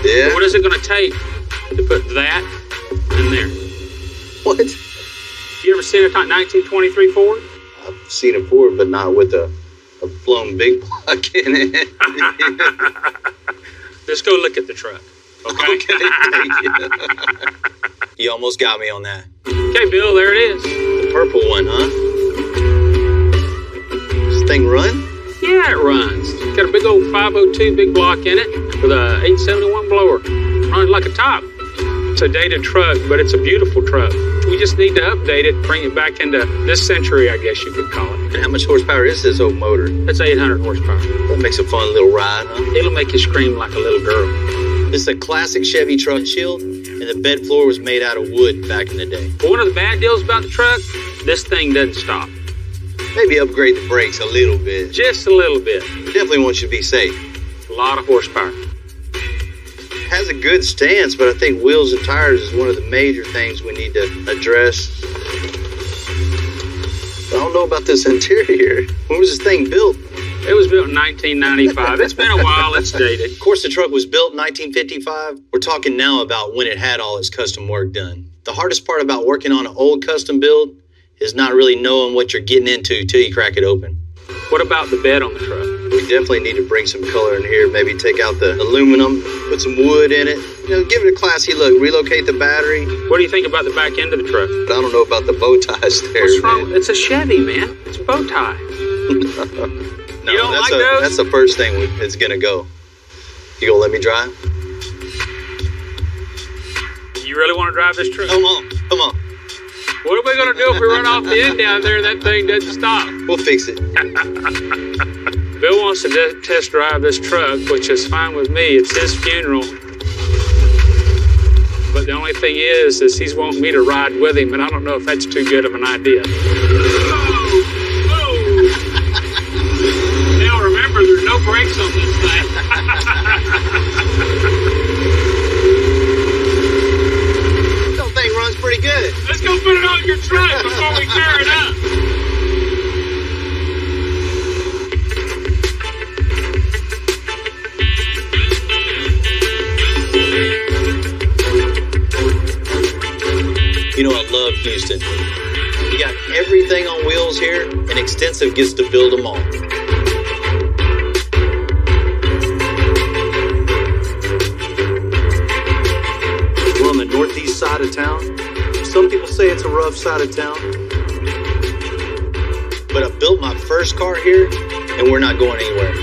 Yeah? What is it going to take to put that in there? What? You ever seen a 1923 Ford? I've seen it Ford, but not with a blown big block in it. Just go look at the truck. Okay? Okay, thank you. You almost got me on that. Okay, Bill, there it is. The purple one, huh? Does this thing run? Yeah, it runs. It's got a big old 502 big block in it with a 871 blower. Runs like a top. It's a dated truck, but it's a beautiful truck. We just need to update it, bring it back into this century, I guess you could call it. And how much horsepower is this old motor? It's 800 horsepower. That makes a fun little ride, huh? It'll make you scream like a little girl. This is a classic Chevy truck shield, and the bed floor was made out of wood back in the day. But one of the bad deals about the truck, this thing doesn't stop. Maybe upgrade the brakes a little bit. Just a little bit. Definitely want you to be safe. A lot of horsepower. Has a good stance, but I think wheels and tires is one of the major things we need to address. I don't know about this interior. When was this thing built? It was built in 1995. It's been a while. It's dated. Of course, the truck was built in 1955. We're talking now about when it had all its custom work done. The hardest part about working on an old custom build is not really knowing what you're getting into till you crack it open. What about the bed on the truck? We definitely need to bring some color in here. Maybe take out the aluminum, put some wood in it. You know, give it a classy look. Relocate the battery. What do you think about the back end of the truck? But I don't know about the bow ties there. What's wrong? It's a Chevy, man. It's a bow tie. No, you don't that's like those? That's the first thing it's gonna go. You gonna let me drive? You really want to drive this truck? Come on, come on. What are we gonna do if we run off the end down there and that thing doesn't stop? We'll fix it. Bill wants to test drive this truck, which is fine with me. It's his funeral. But the only thing is he's wanting me to ride with him, and I don't know if that's too good of an idea. Now remember, there's no brakes on this thing. That thing runs pretty good. Let's go put it on your truck before we tear it up. You know, I love Houston. You got everything on wheels here, and Extensive gets to build them all. We're on the northeast side of town. Some people say it's a rough side of town. But I built my first car here, and we're not going anywhere.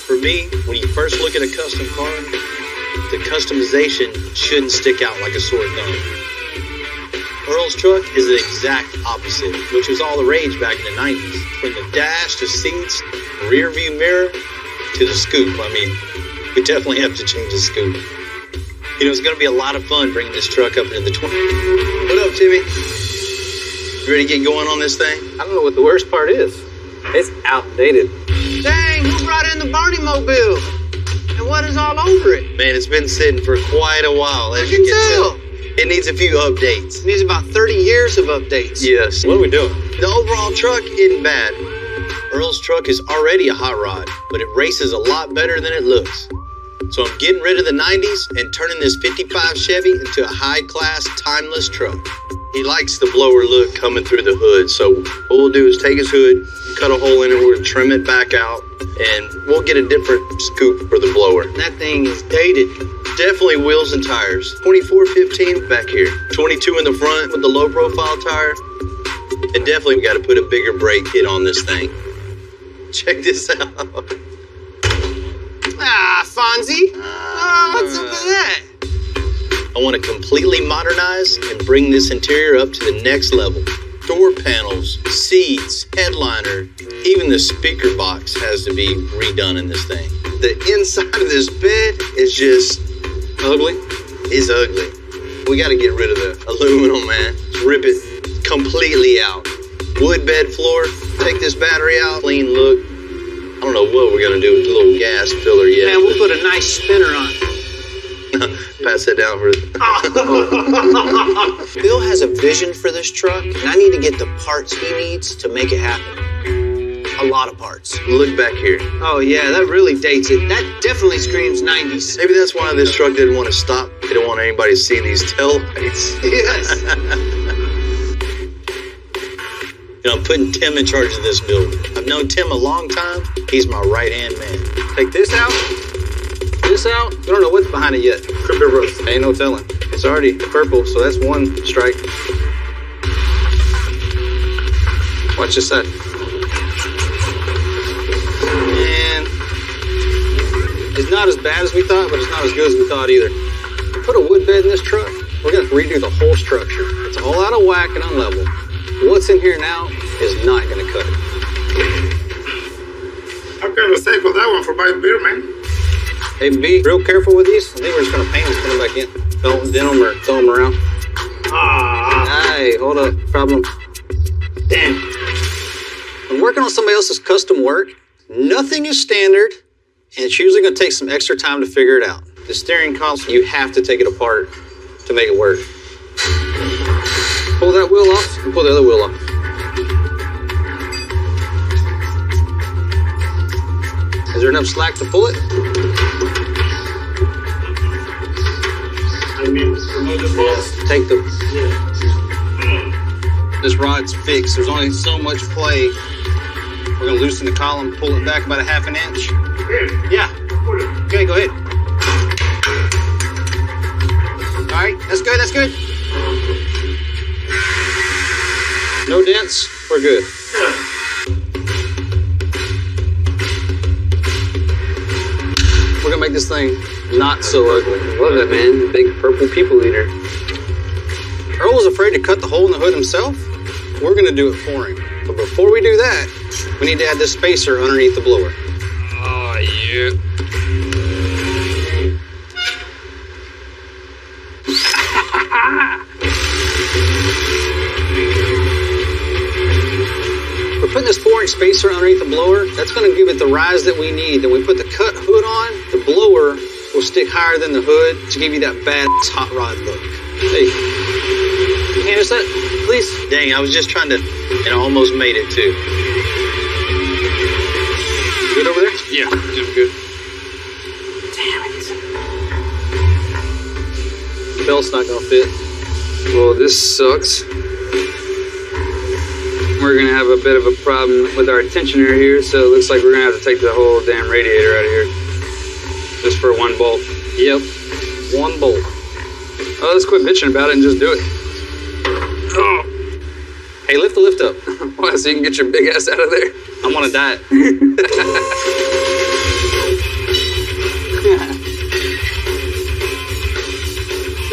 For me, when you first look at a custom car, the customization shouldn't stick out like a sore thumb. Earl's truck is the exact opposite, which was all the rage back in the 90s. From the dash to seats, rear view mirror, to the scoop. I mean, we definitely have to change the scoop. You know, it's going to be a lot of fun bringing this truck up into the 20s. What up, Timmy? You ready to get going on this thing? I don't know what the worst part is. It's outdated. Dang, who brought in the Barney Mobile? And what is all over it? Man, it's been sitting for quite a while, as I you can can tell. tell. It needs a few updates. It needs about 30 years of updates. Yes. What are we doing? The overall truck isn't bad. Earl's truck is already a hot rod, but it races a lot better than it looks. So I'm getting rid of the 90s and turning this 55 Chevy into a high-class, timeless truck. He likes the blower look coming through the hood, so what we'll do is take his hood, cut a hole in it, we're gonna trim it back out, and we'll get a different scoop for the blower. That thing is dated. Definitely wheels and tires. 2415 back here. 22 in the front with the low-profile tire. And definitely we got to put a bigger brake kit on this thing. Check this out. Ah, Fonzie. What's up with that? I want to completely modernize and bring this interior up to the next level. Door panels, seats, headliner, even the speaker box has to be redone in this thing. The inside of this bed is just ugly. It's ugly. We got to get rid of the aluminum, man. Just rip it completely out. Wood bed floor, take this battery out, clean look. I don't know what we're going to do with the little gas filler yet. Man, we'll put a nice spinner on it. Pass that down for Bill has a vision for this truck, and I need to get the parts he needs to make it happen. A lot of parts. Look back here. Oh, yeah, that really dates it. That definitely screams 90s. Maybe that's why this truck didn't want to stop. They don't want anybody to see these tail lights. Yes. I'm putting Tim in charge of this building. I've known Tim a long time. He's my right-hand man. Take this out. This out. We don't know what's behind it yet. Could be rust. Ain't no telling. It's already purple, so that's one strike. Watch this side. And it's not as bad as we thought, but it's not as good as we thought either. Put a wood bed in this truck, we're going to redo the whole structure. It's all out of whack and unlevel. What's in here now is not going to cut it. How can I mistake on that one for buying beer, man? Hey, be real careful with these. I think we're just going to paint them and put them back in. Don't dent them or throw them around. Hey, hold up. Problem. Damn. When working on somebody else's custom work, nothing is standard, and it's usually going to take some extra time to figure it out. The steering console, you have to take it apart to make it work. Pull that wheel off and pull the other wheel off. Is there enough slack to pull it? Take the... This rod's fixed. There's only so much play. We're going to loosen the column, pull it back about a half an inch. Yeah. Okay, go ahead. All right, that's good, that's good. No dents, we're good. We're gonna make this thing not so ugly. Love that, man. The big purple people eater. Earl was afraid to cut the hole in the hood himself. We're gonna do it for him. But before we do that, we need to add this spacer underneath the blower. Oh, yeah. We're putting this 4-inch spacer underneath the blower. That's going to give it the rise that we need. Then we put the cut hood on. The blower will stick higher than the hood to give you that badass hot rod look. Hey, can you hand us that, please? Dang, I was just trying to, and I almost made it too. Good over there? Yeah, just good. Damn it. The belt's not going to fit. Well, this sucks. We're going to have a bit of a problem with our tensioner here, so it looks like we're going to have to take the whole damn radiator out of here. Just for one bolt. Yep, one bolt. Oh, let's quit bitching about it and just do it. Oh. Hey, lift the lift up. Well, so you can get your big ass out of there. I'm on a diet.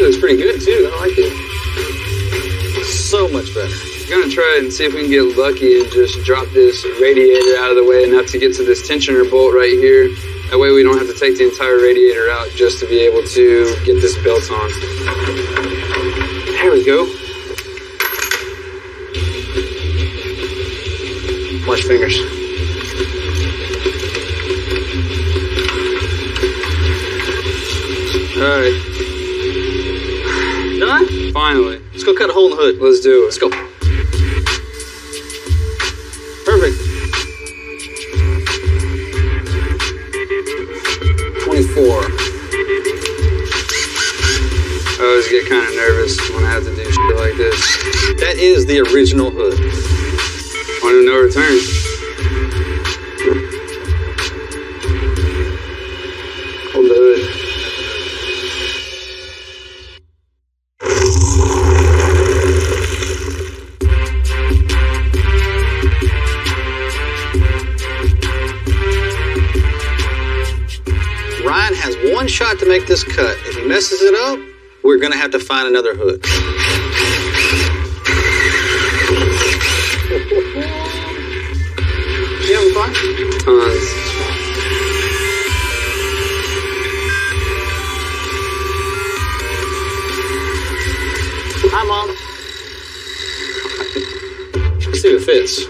It looks pretty good, too. I like it. So much better. We're gonna try and see if we can get lucky and just drop this radiator out of the way enough to get to this tensioner bolt right here. That way we don't have to take the entire radiator out just to be able to get this belt on. There we go. Watch fingers. Alright. Done? Finally. Let's go cut a hole in the hood. Let's do it. Let's go. Perfect. 24. I always get kind of nervous when I have to do shit like this. That is the original hood. Point of no return. Hold the hood. Ryan has one shot to make this cut. If he messes it up, we're gonna have to find another hood. You having fun? Tons. Hi, Mom. Let's see if it fits.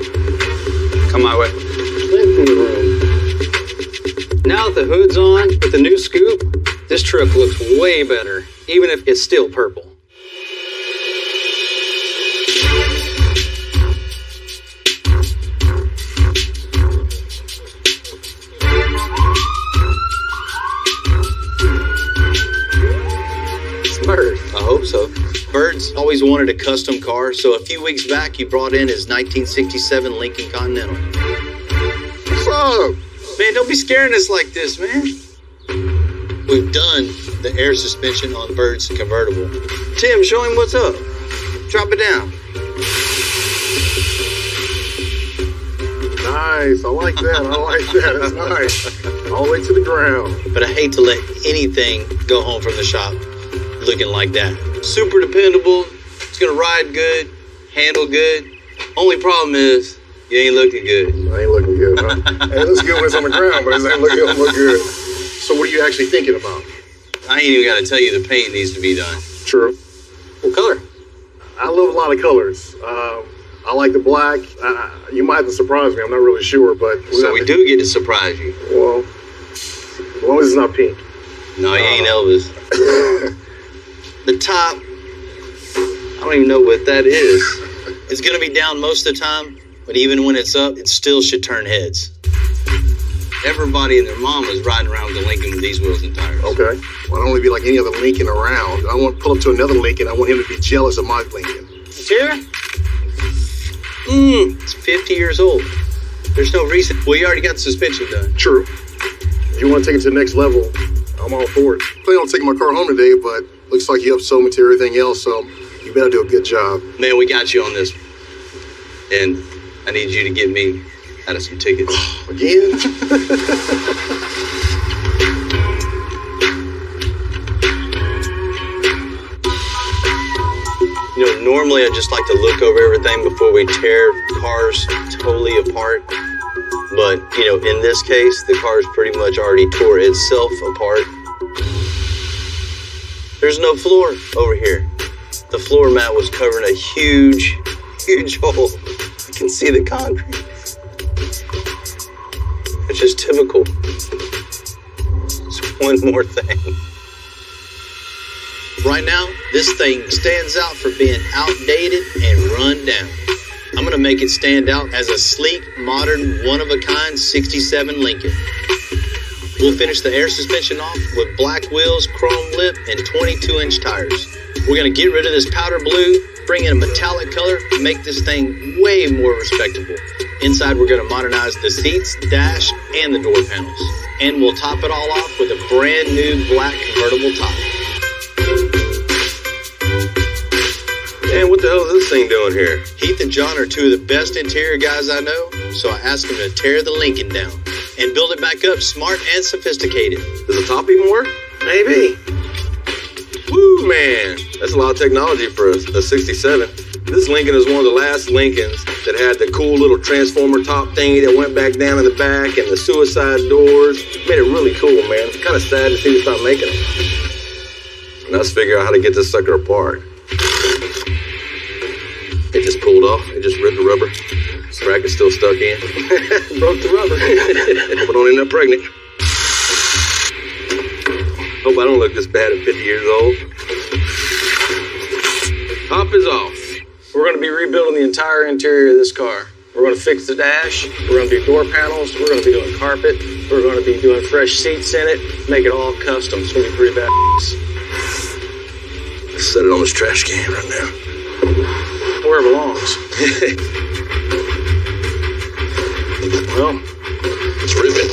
Come my way. Now that the hood's on with the new scoop, this truck looks way better, even if it's still purple. It's Bird. I hope so. Bird's always wanted a custom car, so a few weeks back he brought in his 1967 Lincoln Continental. What's up? Man, don't be scaring us like this, man. We've done the air suspension on Bird's convertible. Tim, show him what's up. Drop it down. Nice. I like that. I like that. That's nice. All the way to the ground. But I hate to let anything go home from the shop looking like that. Super dependable. It's gonna ride good, handle good. Only problem is you ain't looking good. I ain't looking good, huh? Hey, it looks good when it's on the ground, but it ain't looking look good. So what are you actually thinking about? I ain't even gotta tell you the paint needs to be done. True. What color? I love a lot of colors. I like the black. You might have to surprise me. I'm not really sure, but So we do get to surprise you. Well, as long as it's not pink. No, you ain't Elvis. The top, I don't even know what that is. It's gonna be down most of the time, but even when it's up, it still should turn heads. Everybody and their mom is riding around with a Lincoln with these wheels and tires. Okay. Well, I don't want to be like any other Lincoln around. I want to pull up to another Lincoln. I want him to be jealous of my Lincoln. Interior? It's 50 years old. There's no reason. Well, you already got the suspension done. True. If you want to take it to the next level, I'm all for it. I plan on taking my car home today, but looks like you upsold me to everything else, so you better do a good job. Man, we got you on this. And I need you to get me out of some tickets. Again? You know, normally I just like to look over everything before we tear cars totally apart. But, you know, in this case, the car's pretty much already tore itself apart. There's no floor over here. The floor mat was covering a huge, huge hole. I can see the concrete. It's just typical. It's one more thing. Right now, this thing stands out for being outdated and run down. I'm gonna make it stand out as a sleek, modern, one-of-a-kind 67 Lincoln. We'll finish the air suspension off with black wheels, chrome lip, and 22-inch tires. We're gonna get rid of this powder blue, bring in a metallic color, and make this thing way more respectable. Inside, we're gonna modernize the seats, dash, and the door panels. And we'll top it all off with a brand new black convertible top. Man, what the hell is this thing doing here? Heath and John are two of the best interior guys I know, so I asked them to tear the Lincoln down and build it back up smart and sophisticated. Does the top even work? Maybe. Woo, man. That's a lot of technology for a 67. This Lincoln is one of the last Lincolns that had the cool little transformer top thingy that went back down in the back and the suicide doors. Made it really cool, man. It's kind of sad to see they stop making them. And let's figure out how to get this sucker apart. It just pulled off. It just ripped the rubber. This bracket's still stuck in. Broke the rubber. But don't end up pregnant. Hope I don't look this bad at 50 years old. Top is off. We're going to be rebuilding the entire interior of this car. We're going to fix the dash. We're going to do door panels. We're going to be doing carpet. We're going to be doing fresh seats in it. Make it all custom. It's going to be pretty bad. Let's set it on this trash can right now. Where it belongs. Well, it's ripping.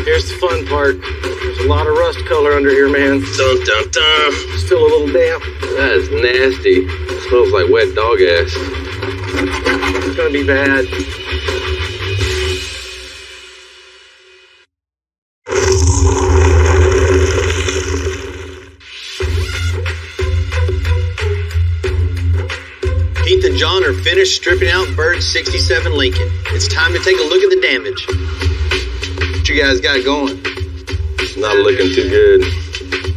Here's the fun part. There's a lot of rust color under here, man. Dun, dun, dun. Just feel a little damp. That is nasty. It smells like wet dog ass. It's gonna be bad. John are finished stripping out Bird's 67 Lincoln. It's time to take a look at the damage. What you guys got going? It's not looking too good.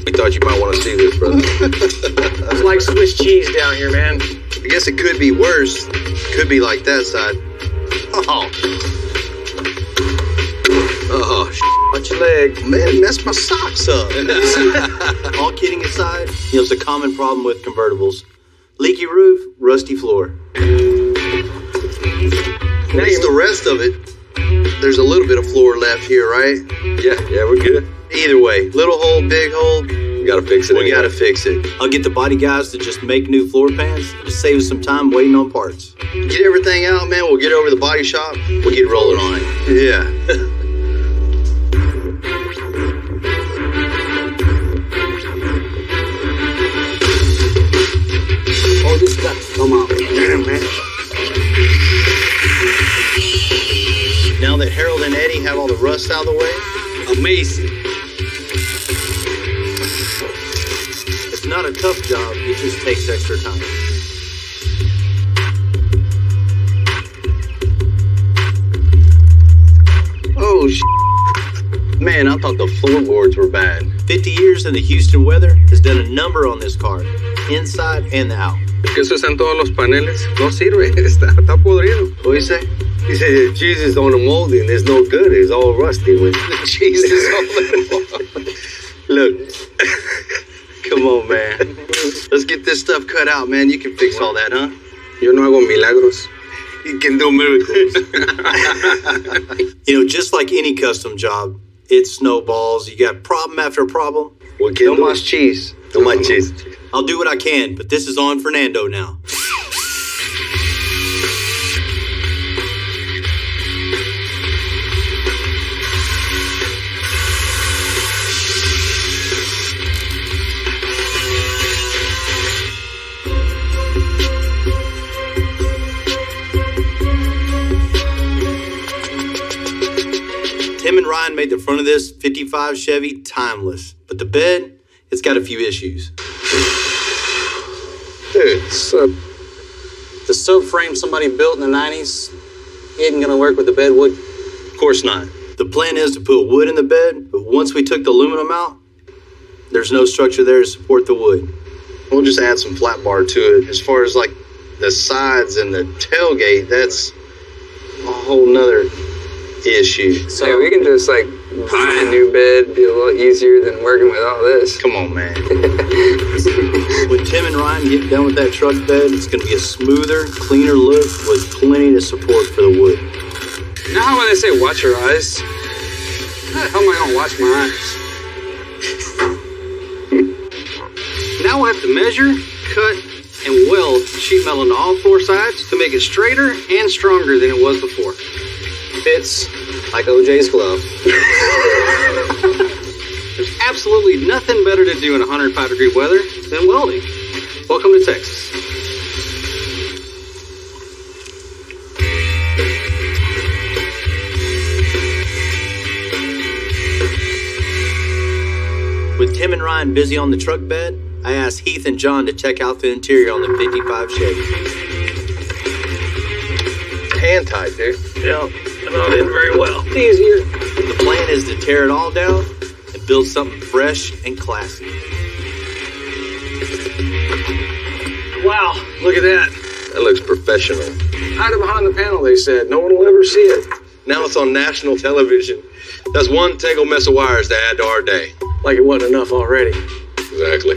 We thought you might want to see this, brother. It's like Swiss cheese down here, man. I guess it could be worse. Could be like that side. Watch your leg. Man, messed my socks up. All kidding aside, it's a common problem with convertibles. Leaky roof, rusty floor. What's the rest of it? There's a little bit of floor left here, right? Yeah, we're good. Either way, little hole, big hole, We gotta fix it. we gotta fix it. I'll get the body guys to just make new floor pans. Just save us some time waiting on parts. Get everything out, man. We'll get over to the body shop. We'll get rolling on it. Yeah. Oh, this got to come out. Damn, man. Now that Harold and Eddie have all the rust out of the way, Amazing. It's not a tough job, it just takes extra time. oh, man, I thought the floorboards were bad. 50 years in the Houston weather has done a number on this car, inside and out. Es que eso está en todos los paneles. No sirve. Está podrido. What do you say? He said the cheese is on the molding. It's no good. It's all rusty. With The cheese is all in the Look. Come on, man. Let's get this stuff cut out, man. You can fix all that, huh? Yo no hago milagros. he can do miracles. Just like any custom job, it snowballs. You got problem after problem. No más cheese. No más cheese. I'll do what I can, but this is on Fernando now. Tim and Ryan made the front of this 55 Chevy timeless, but the bed, it's got a few issues. Dude, the subframe somebody built in the 90s isn't going to work with the bed wood? Of course not. The plan is to put wood in the bed, but once we took the aluminum out, there's no structure there to support the wood. We'll just add some flat bar to it. As far as like the sides and the tailgate, that's a whole nother issue. So we can just like buy a new bed, be a little easier than working with all this. Come on, man. When Tim and Ryan get done with that truck bed, it's going to be a smoother, cleaner look with plenty of support for the wood. You know how when they say watch your eyes? How the hell am I going to watch my eyes? Now we'll have to measure, cut, and weld sheet metal into all four sides to make it straighter and stronger than it was before. Fits like OJ's glove. There's absolutely nothing better to do in 105-degree weather than welding. Welcome to Texas. With Tim and Ryan busy on the truck bed, I asked Heath and John to check out the interior on the 55 Chevy. Hand tight, dude. Yeah, I did very well. Easier. The plan is to tear it all down and build something fresh and classy. Wow, look at that. That looks professional. Hide it behind the panel, they said. No one will ever see it. Now it's on national television. That's one tangled mess of wires to add to our day. Like it wasn't enough already. Exactly.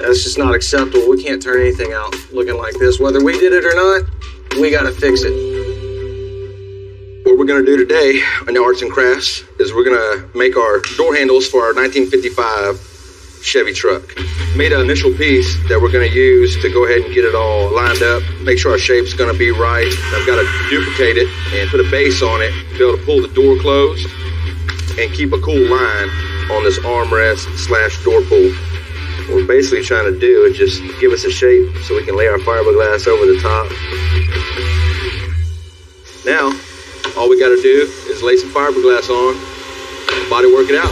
That's just not acceptable. We can't turn anything out looking like this. Whether we did it or not, we got to fix it. What we're going to do today on the Arts and Crafts is we're going to make our door handles for our 1955 Chevy truck. Made an initial piece that we're going to use to go ahead and get it all lined up, make sure our shape's going to be right. I've got to duplicate it and put a base on it to be able to pull the door closed and keep a cool line on this armrest / door pull. What we're basically trying to do is just give us a shape so we can lay our fiberglass over the top. Now, all we got to do is lay some fiberglass on, body work it out.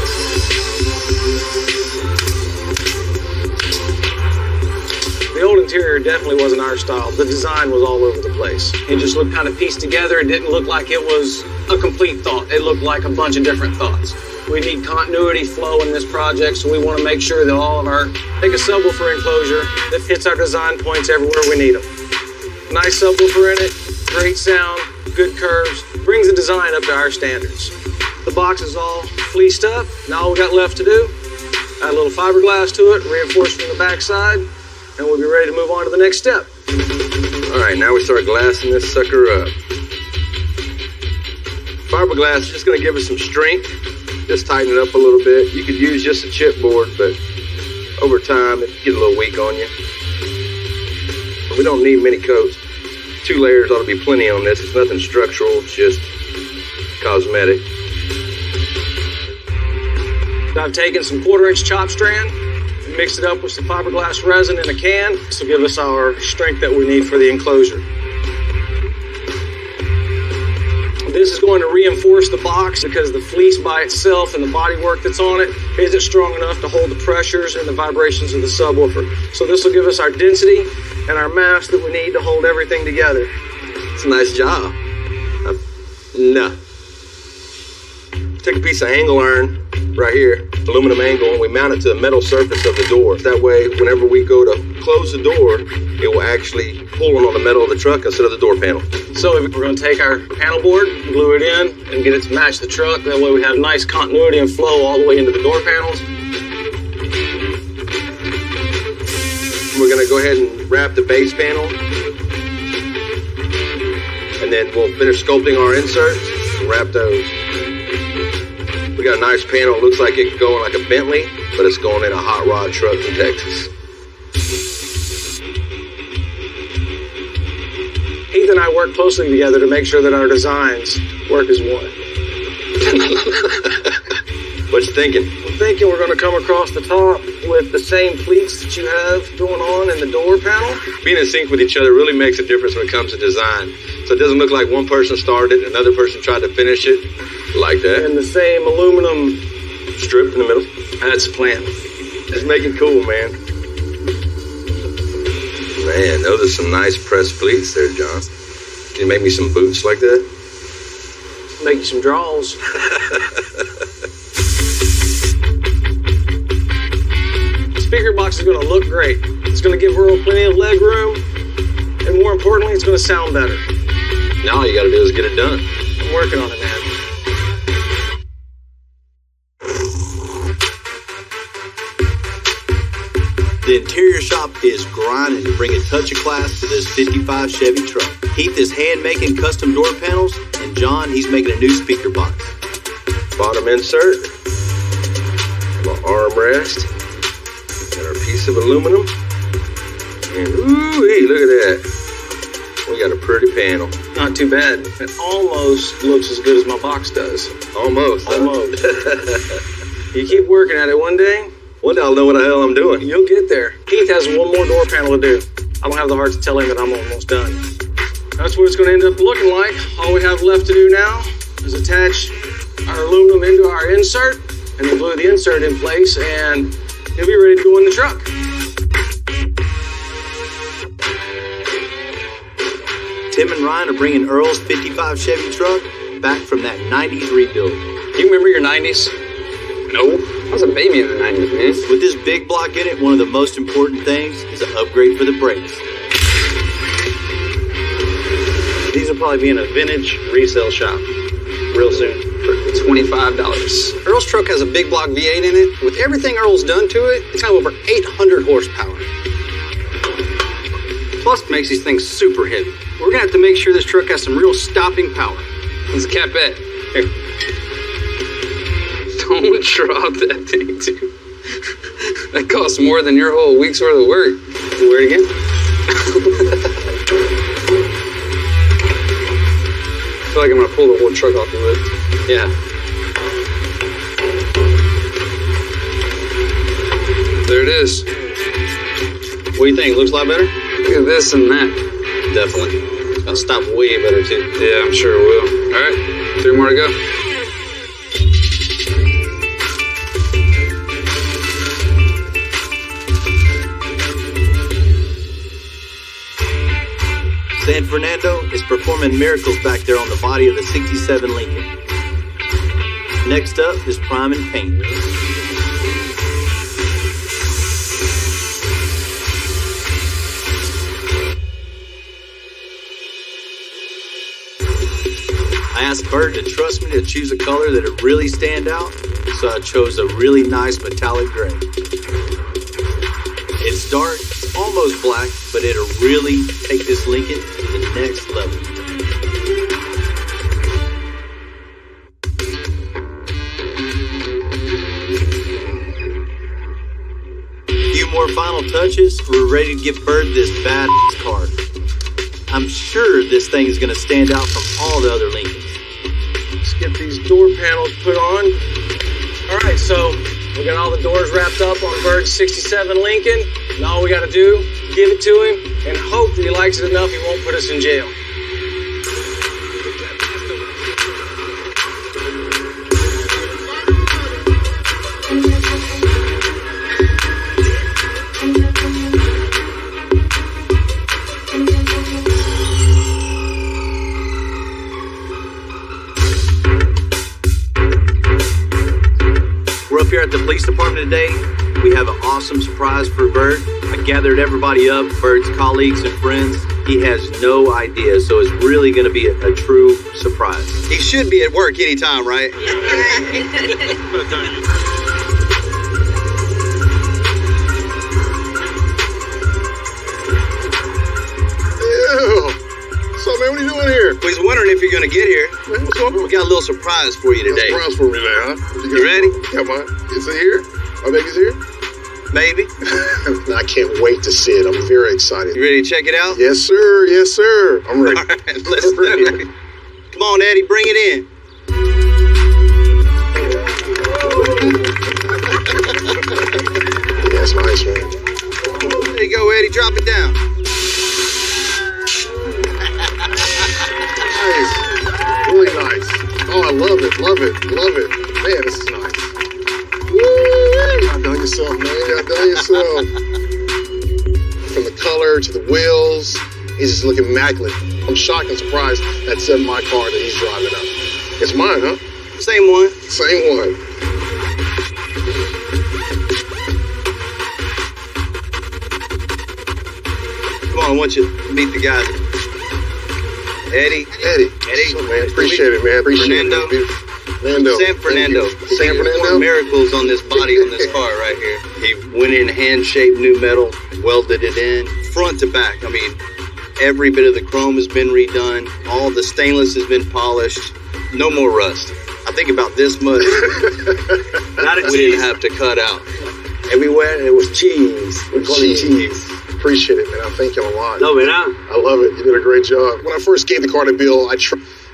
The old interior definitely wasn't our style. The design was all over the place. It just looked kind of pieced together. It didn't look like it was a complete thought. It looked like a bunch of different thoughts. We need continuity, flow in this project, so we want to make sure that all of our, take a subwoofer enclosure that fits our design points everywhere we need them. Nice subwoofer in it, great sound, good curves, brings the design up to our standards. The box is all fleeced up. Now all we got left to do, add a little fiberglass to it, reinforce from the backside, and we'll be ready to move on to the next step. All right, now we start glassing this sucker up. Fiberglass is just gonna give us some strength. Just tighten it up a little bit. You could use just a chipboard, but over time it can get a little weak on you. But we don't need many coats. 2 layers ought to be plenty on this. It's nothing structural, it's just cosmetic. I've taken some 1/4-inch chop strand and mixed it up with some fiberglass resin in a can. This will give us our strength that we need for the enclosure. This is going to reinforce the box because the fleece by itself and the bodywork that's on it isn't strong enough to hold the pressures and the vibrations of the subwoofer. So this will give us our density and our mass that we need to hold everything together. It's a nice job. No. Take a piece of angle iron right here, aluminum angle, and we mount it to the metal surface of the door. That way, whenever we go to close the door, it will actually pull on the metal of the truck instead of the door panel. So we're going to take our panel board, glue it in, and get it to match the truck. That way we have nice continuity and flow all the way into the door panels. We're going to go ahead and wrap the base panel. And then we'll finish sculpting our inserts and wrap those. We got a nice panel. It looks like it could go in like a Bentley, but it's going in a hot rod truck from Texas. Heath and I work closely together to make sure that our designs work as one. What you thinking? I'm thinking we're going to come across the top with the same pleats that you have going on in the door panel. Being in sync with each other really makes a difference when it comes to design. So it doesn't look like one person started and another person tried to finish it like that. And the same aluminum strip in the middle. That's the plan. Just make it cool, man. Man, those are some nice pressed pleats there, John. Can you make me some boots like that? Make you some draws. Speaker box is going to look great. It's going to give Earl plenty of leg room, and more importantly, it's going to sound better. Now all you got to do is get it done. I'm working on it, man. The interior shop is grinding to bring a touch of class to this 55 Chevy truck. Heath is hand-making custom door panels, and John, he's making a new speaker box. Bottom insert, my armrest, and our piece of aluminum. And ooh-wee, look at that. We got a pretty panel. Not too bad. It almost looks as good as my box does. Almost. Almost. You keep working at it one day. One day I'll know what the hell I'm doing. You'll get there. Heath has one more door panel to do. I don't have the heart to tell him that I'm almost done. That's what it's going to end up looking like. All we have left to do now is attach our aluminum into our insert and then glue the insert in place, and it'll be ready to go in the truck. Tim and Ryan are bringing Earl's 55 Chevy truck back from that 90s rebuild. You remember your 90s? No. I was a baby in the 90s, man. With this big block in it, one of the most important things is an upgrade for the brakes. These will probably be in a vintage resale shop real soon for $25. Earl's truck has a big block V8 in it. With everything Earl's done to it, it's got over 800 horsepower. Plus, it makes these things super heavy. We're gonna have to make sure this truck has some real stopping power. It's a Capette. Here. Don't drop that thing, dude. That costs more than your whole week's worth of work. Wear it again. I feel like I'm gonna pull the whole truck off the lift. Yeah. There it is. What do you think? Looks a lot better? Look at this and that. Definitely. It's gonna stop way better too. Yeah, I'm sure it will. All right, 3 more to go. Fernando is performing miracles back there on the body of the 67 Lincoln. Next up is prime and paint. I asked Bert to trust me to choose a color that would really stand out, so I chose a really nice metallic gray. It's dark, it's almost black, but it'll really take this Lincoln to the next level. A few more final touches, we're ready to give Bert this badass car. I'm sure this thing is going to stand out from all the other Lincolns. Let's get these door panels put on. All right, so we got all the doors wrapped up on Bert's 67 Lincoln. And all we got to do, give it to him and hope that he likes it enough he won't put us in jail. We're up here at the police department today. We have an awesome surprise for Bert. I gathered everybody up, Bert's colleagues and friends. He has no idea, so it's really going to be a true surprise. He should be at work anytime, right? So, man, what are you doing here? Well, he's wondering if you're going to get here. Man, what's up? We got a little surprise for you today. Surprise for me there, huh? You ready? Come on. Is it here? I think it's here? Maybe. I can't wait to see it. I'm very excited. You ready to check it out? Yes, sir. Yes, sir. I'm ready. All right, let's do it. Come on, Eddie, bring it in. Yeah, it's nice, man. There you go, Eddie. Drop it down. Nice. Really nice. Oh, I love it. Love it. Love it. Man, this is nice. Woo! Y'all done yourself, man. Y'all done yourself. From the color to the wheels, it's just looking immaculate. I'm shocked and surprised that's my car that he's driving up. It's mine, huh? Same one. Same one. Come on, I want you to meet the guys. Eddie. Eddie. So, man, appreciate it, man. Appreciate Fernando. it. Fernando. San Fernando. San Fernando. Miracles on this body on this car right here. He went in hand-shaped new metal, welded it in, front to back. I mean, every bit of the chrome has been redone. All the stainless has been polished. No more rust. I think about this much. We didn't have to cut out. Everywhere it was cheese. We call it cheese. Appreciate it, man. I thank y'all a lot. No, man. I love it. You did a great job. When I first gave the car to Bill,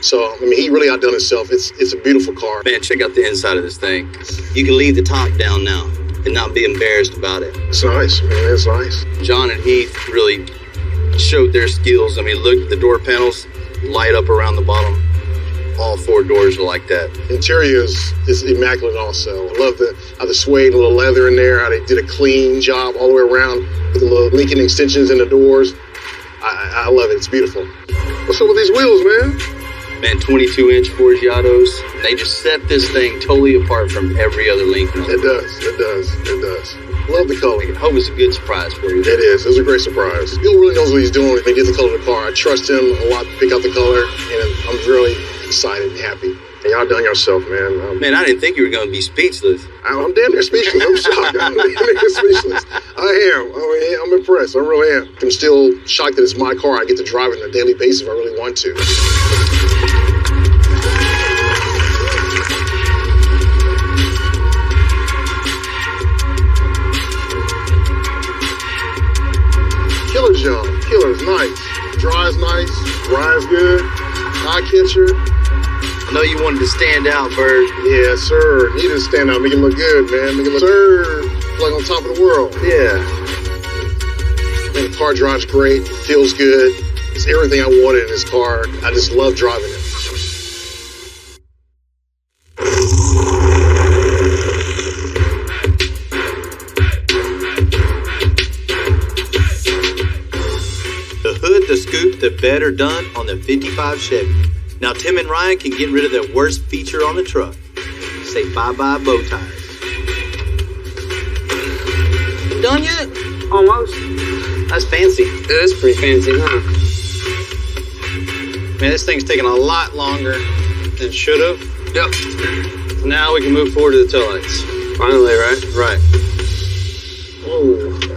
so, I mean, he really outdone himself. It's a beautiful car. Man, check out the inside of this thing. You can leave the top down now and not be embarrassed about it. It's nice, man. It's nice. John and Heath really showed their skills. I mean, look, the door panels light up around the bottom. All four doors are like that. Interior is immaculate also. I love how the suede and a little leather in there, how they did a clean job all the way around with the little Lincoln extensions in the doors. I love it. It's beautiful. What's up with these wheels, man? Man, 22-inch Forgiatos. They just set this thing totally apart from every other Lincoln. It does. Love the color. I hope it's a good surprise for you. It is. It was a great surprise. Bill really knows what he's doing when he gets the color of the car. I trust him a lot to pick out the color, and I'm really excited and happy. And y'all done yourself, man. Man, I didn't think you were going to be speechless. I'm damn near speechless. I'm shocked. I'm damn near speechless. I am. I'm impressed. I really am. I'm still shocked that it's my car. I get to drive it on a daily basis if I really want to. Killer John. Killer's nice. Drives nice. Rides good. Eye catcher. I know you wanted to stand out, Bert. Yeah, sir. Need to stand out. Make it look good, man. Make it look, sir, like on top of the world. Yeah. And the car drives great. Feels good. It's everything I wanted in this car. I just love driving it. The hood, the scoop, the bed are done on the 55 Chevy. Now Tim and Ryan can get rid of their worst feature on the truck. Say bye-bye bow ties. Done yet? Almost. That's fancy. It is pretty fancy, huh? Man, this thing's taking a lot longer than it should have. Yep. So now we can move forward to the taillights. Finally, right? Right.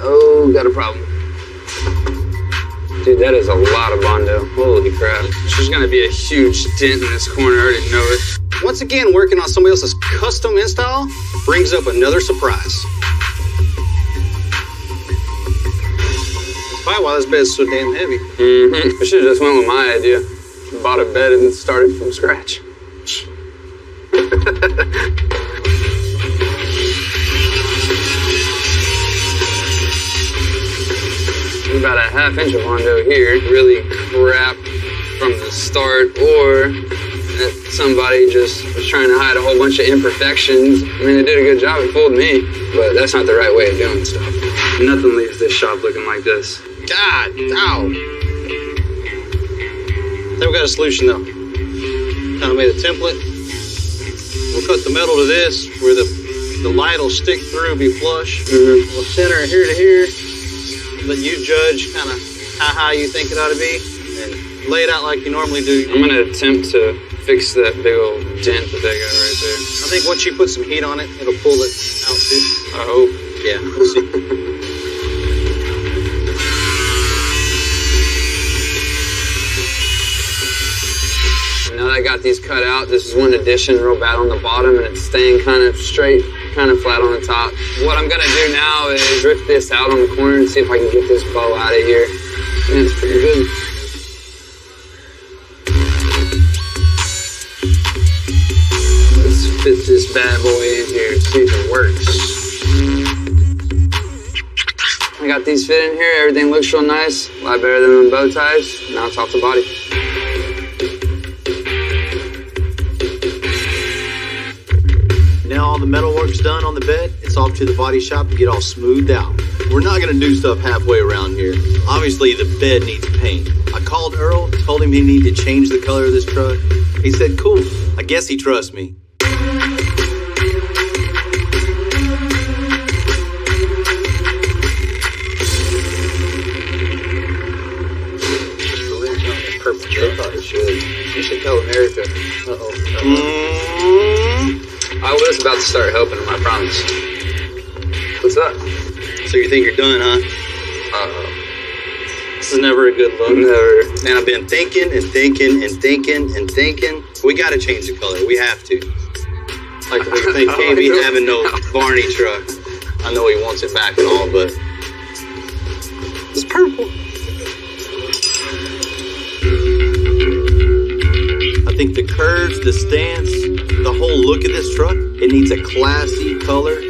Oh, got a problem. Dude, that is a lot of Bondo. Holy crap. There's gonna be a huge dent in this corner, I already know it. Once again, working on somebody else's custom install brings up another surprise. That's probably why this bed's so damn heavy. I should have just went with my idea. Bought a bed and started from scratch. About a half-inch of Bondo here, really crap from the start, or that somebody just was trying to hide a whole bunch of imperfections. I mean, they did a good job, it fooled me, but that's not the right way of doing stuff. Nothing leaves this shop looking like this. God, ow. I think we got a solution though. Kind of made a template. We'll cut the metal to this, where the light will stick through, be flush. We'll center it here to here. Let you judge kind of how high you think it ought to be, and lay it out like you normally do. I'm gonna attempt to fix that big old dent that they got right there. I think once you put some heat on it, it'll pull it out too. I hope. Yeah, we'll see. Now that I got these cut out, this is one addition real bad on the bottom, and it's staying kind of straight, kind of flat on the top. What I'm gonna do now is rip this out on the corner and see if I can get this bow out of here. And it's pretty good. Let's fit this bad boy in here and see if it works. I got these fit in here, everything looks real nice. A lot better than the bow ties. Now it's off the body. Now all the metal work's done on the bed, it's off to the body shop to get all smoothed out. We're not gonna do stuff halfway around here. Obviously the bed needs paint. I called Earl, told him he needed to change the color of this truck. He said, cool. I guess he trusts me. You should tell America. I was about to start helping him, I promise. What's up? So you think you're done, huh? This is never a good look. Never. Man, I've been thinking and thinking and thinking and thinking. We gotta change the color. We have to. Like the big thing can't be having no Barney truck. I know he wants it back and all, but it's purple. I think the curves, the stance, the whole look of this truck, it needs a classy color.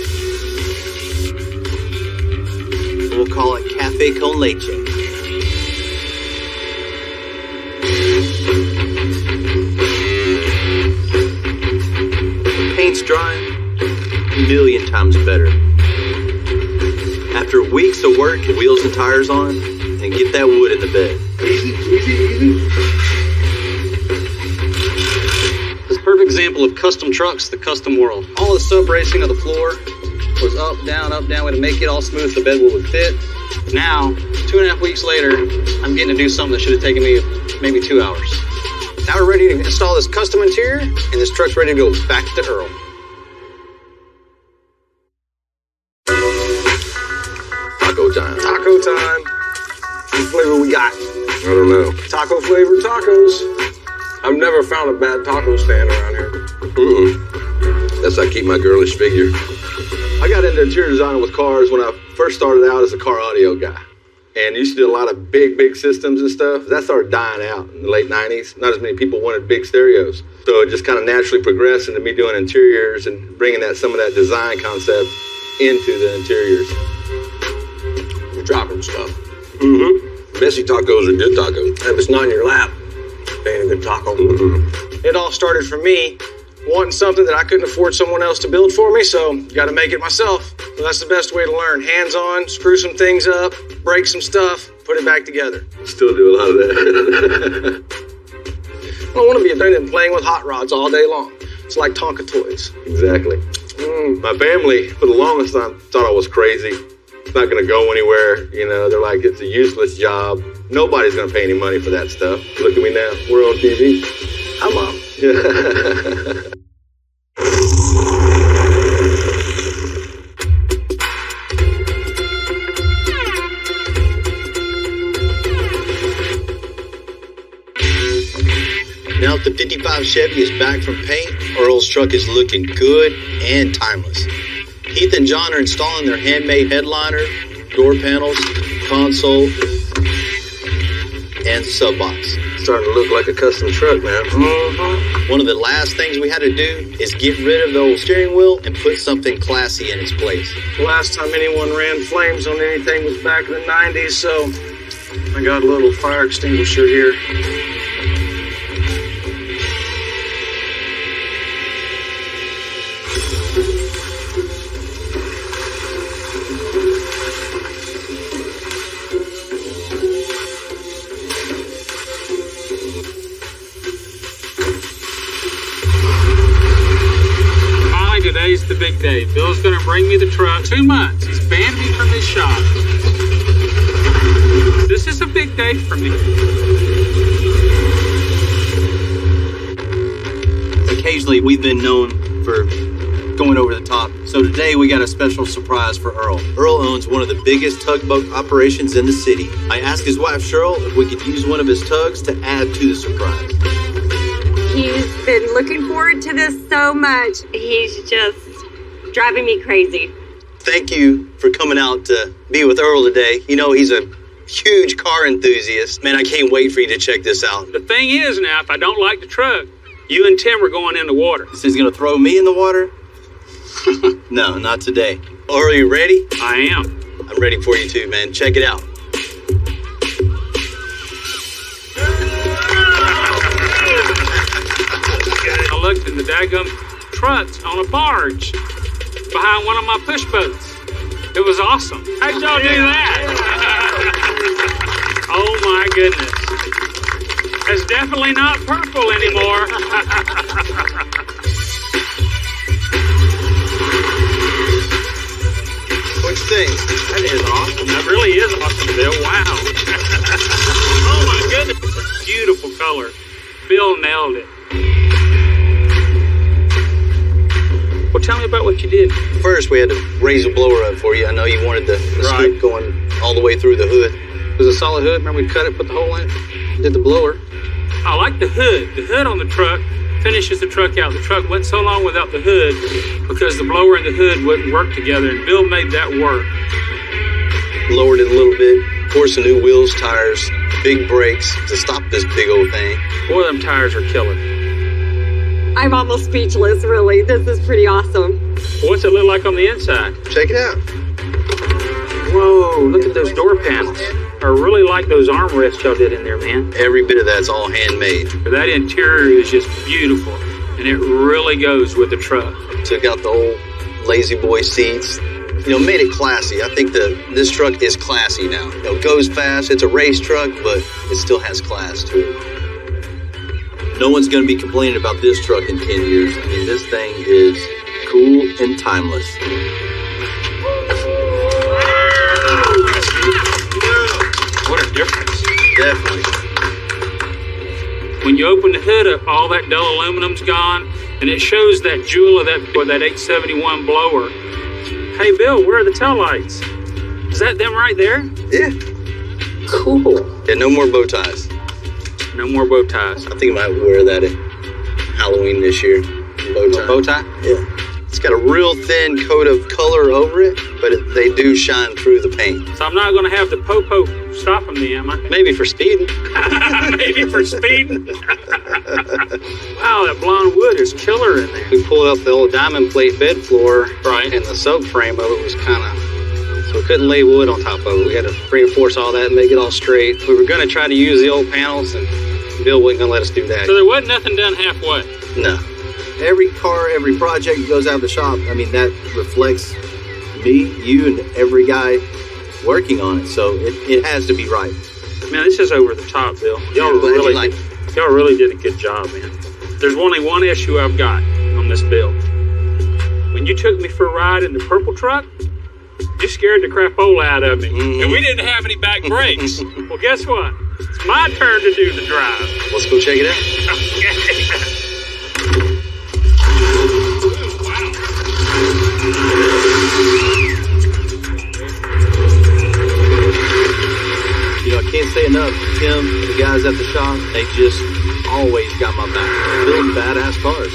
We'll call it Cafe Con Leche. The paint's drying, a million times better. After weeks of work, wheels and tires on, and get that wood in the bed. Easy, easy, easy. Perfect example of custom trucks, the custom world. All the sub bracing of the floor was up, down, way to make it all smooth so the bed would fit. Now, 2.5 weeks later, I'm getting to do something that should have taken me maybe 2 hours. Now we're ready to install this custom interior, and this truck's ready to go back to Earl. Taco time. Taco time. What flavor we got? I don't know. Taco flavored tacos. I've never found a bad taco stand around here. That's how I keep my girlish figure. I got into interior design with cars when I first started out as a car audio guy. And used to do a lot of big systems and stuff. That started dying out in the late 90s. Not as many people wanted big stereos. So it just kind of naturally progressed into me doing interiors and bringing some of that design concept into the interiors. You're dropping stuff. Messy tacos are good tacos. If it's not in your lap, it ain't a good taco. It all started for me wanting something that I couldn't afford someone else to build for me, so got to make it myself. So that's the best way to learn. Hands-on, screw some things up, break some stuff, put it back together. Still do a lot of that. I don't want to be a thing playing with hot rods all day long. It's like Tonka toys. Exactly. My family, for the longest time, thought I was crazy. It's not going to go anywhere. You know, they're like, it's a useless job. Nobody's going to pay any money for that stuff. Look at me now. We're on TV. Hi, Mom. Now that the 55 Chevy is back from paint, Earl's truck is looking good and timeless. Heath and John are installing their handmade headliner, door panels, console, and sub box. Starting to look like a custom truck, man. One of the last things we had to do is get rid of the old steering wheel and put something classy in its place. The last time anyone ran flames on anything was back in the 90s, so I got a little fire extinguisher here. Today's the big day. Bill's gonna bring me the truck. 2 months. He's banned me from his shop. This is a big day for me. Occasionally, we've been known for going over the top. So today, we got a special surprise for Earl. Earl owns one of the biggest tugboat operations in the city. I asked his wife, Cheryl, if we could use one of his tugs to add to the surprise. He's been looking forward to this so much. He's just driving me crazy. Thank you for coming out to be with Earl today. You know, he's a huge car enthusiast. Man, I can't wait for you to check this out. The thing is now, if I don't like the truck, you and Tim are going in the water. So he's going to throw me in the water? No, not today. Earl, are you ready? I am. I'm ready for you too, man. Check it out. I looked at the daggum trucks on a barge behind one of my push boats. It was awesome. How'd y'all do that? Oh my goodness. It's definitely not purple anymore. What you think? That is awesome. That really is awesome, Bill. Wow. Oh my goodness. It's a beautiful color. Bill nailed it. Well, tell me about what you did. First, we had to raise the blower up for you. I know you wanted the scoop going all the way through the hood. It was a solid hood. Remember, we cut it, put the hole in it, did the blower. I like the hood. The hood on the truck finishes the truck out. The truck went so long without the hood because the blower and the hood wouldn't work together, and Bill made that work. Lowered it a little bit, poured some new wheels, tires, big brakes to stop this big old thing. Boy, them tires are killer. I'm almost speechless, really. This is pretty awesome. What's it look like on the inside? Check it out. Whoa, look at those door panels. I really like those armrests y'all did in there, man. Every bit of that's all handmade. That interior is just beautiful, and it really goes with the truck. Took out the old lazy boy seats. You know, made it classy. I think this truck is classy now. You know, it goes fast. It's a race truck, but it still has class to it. No one's going to be complaining about this truck in 10 years. I mean, this thing is cool and timeless. What a difference. Definitely. When you open the hood up, all that dull aluminum's gone, and it shows that jewel of that 871 blower. Hey, Bill, where are the tail lights? Is that them right there? Yeah. Cool. Yeah, no more bow ties. No more bow ties. I think I might wear that at Halloween this year. Bow tie. Bow tie? Yeah. It's got a real thin coat of color over it, but they do shine through the paint. So I'm not going to have the popo stopping me, am I? Maybe for speeding. Maybe for speeding. Wow, that blonde wood is killer in there. We pulled up the old diamond plate bed floor, right, and the subframe of it was kind of, so we couldn't lay wood on top of it. We had to reinforce all that and make it all straight. We were going to try to use the old panels, and Bill wasn't going to let us do that. So there wasn't nothing done halfway? No. Every car, every project goes out of the shop. I mean, that reflects me, you, and every guy working on it, so it has to be right. Man, this is over the top, Bill. Y'all really did a good job, man. There's only one issue I've got on this build. When you took me for a ride in the purple truck, you scared the crapola out of me. And we didn't have any back brakes. Well, guess what? It's my turn to do the drive. Let's go check it out. You know, I can't say enough. Tim, the guys at the shop, they just always got my back. Building badass cars.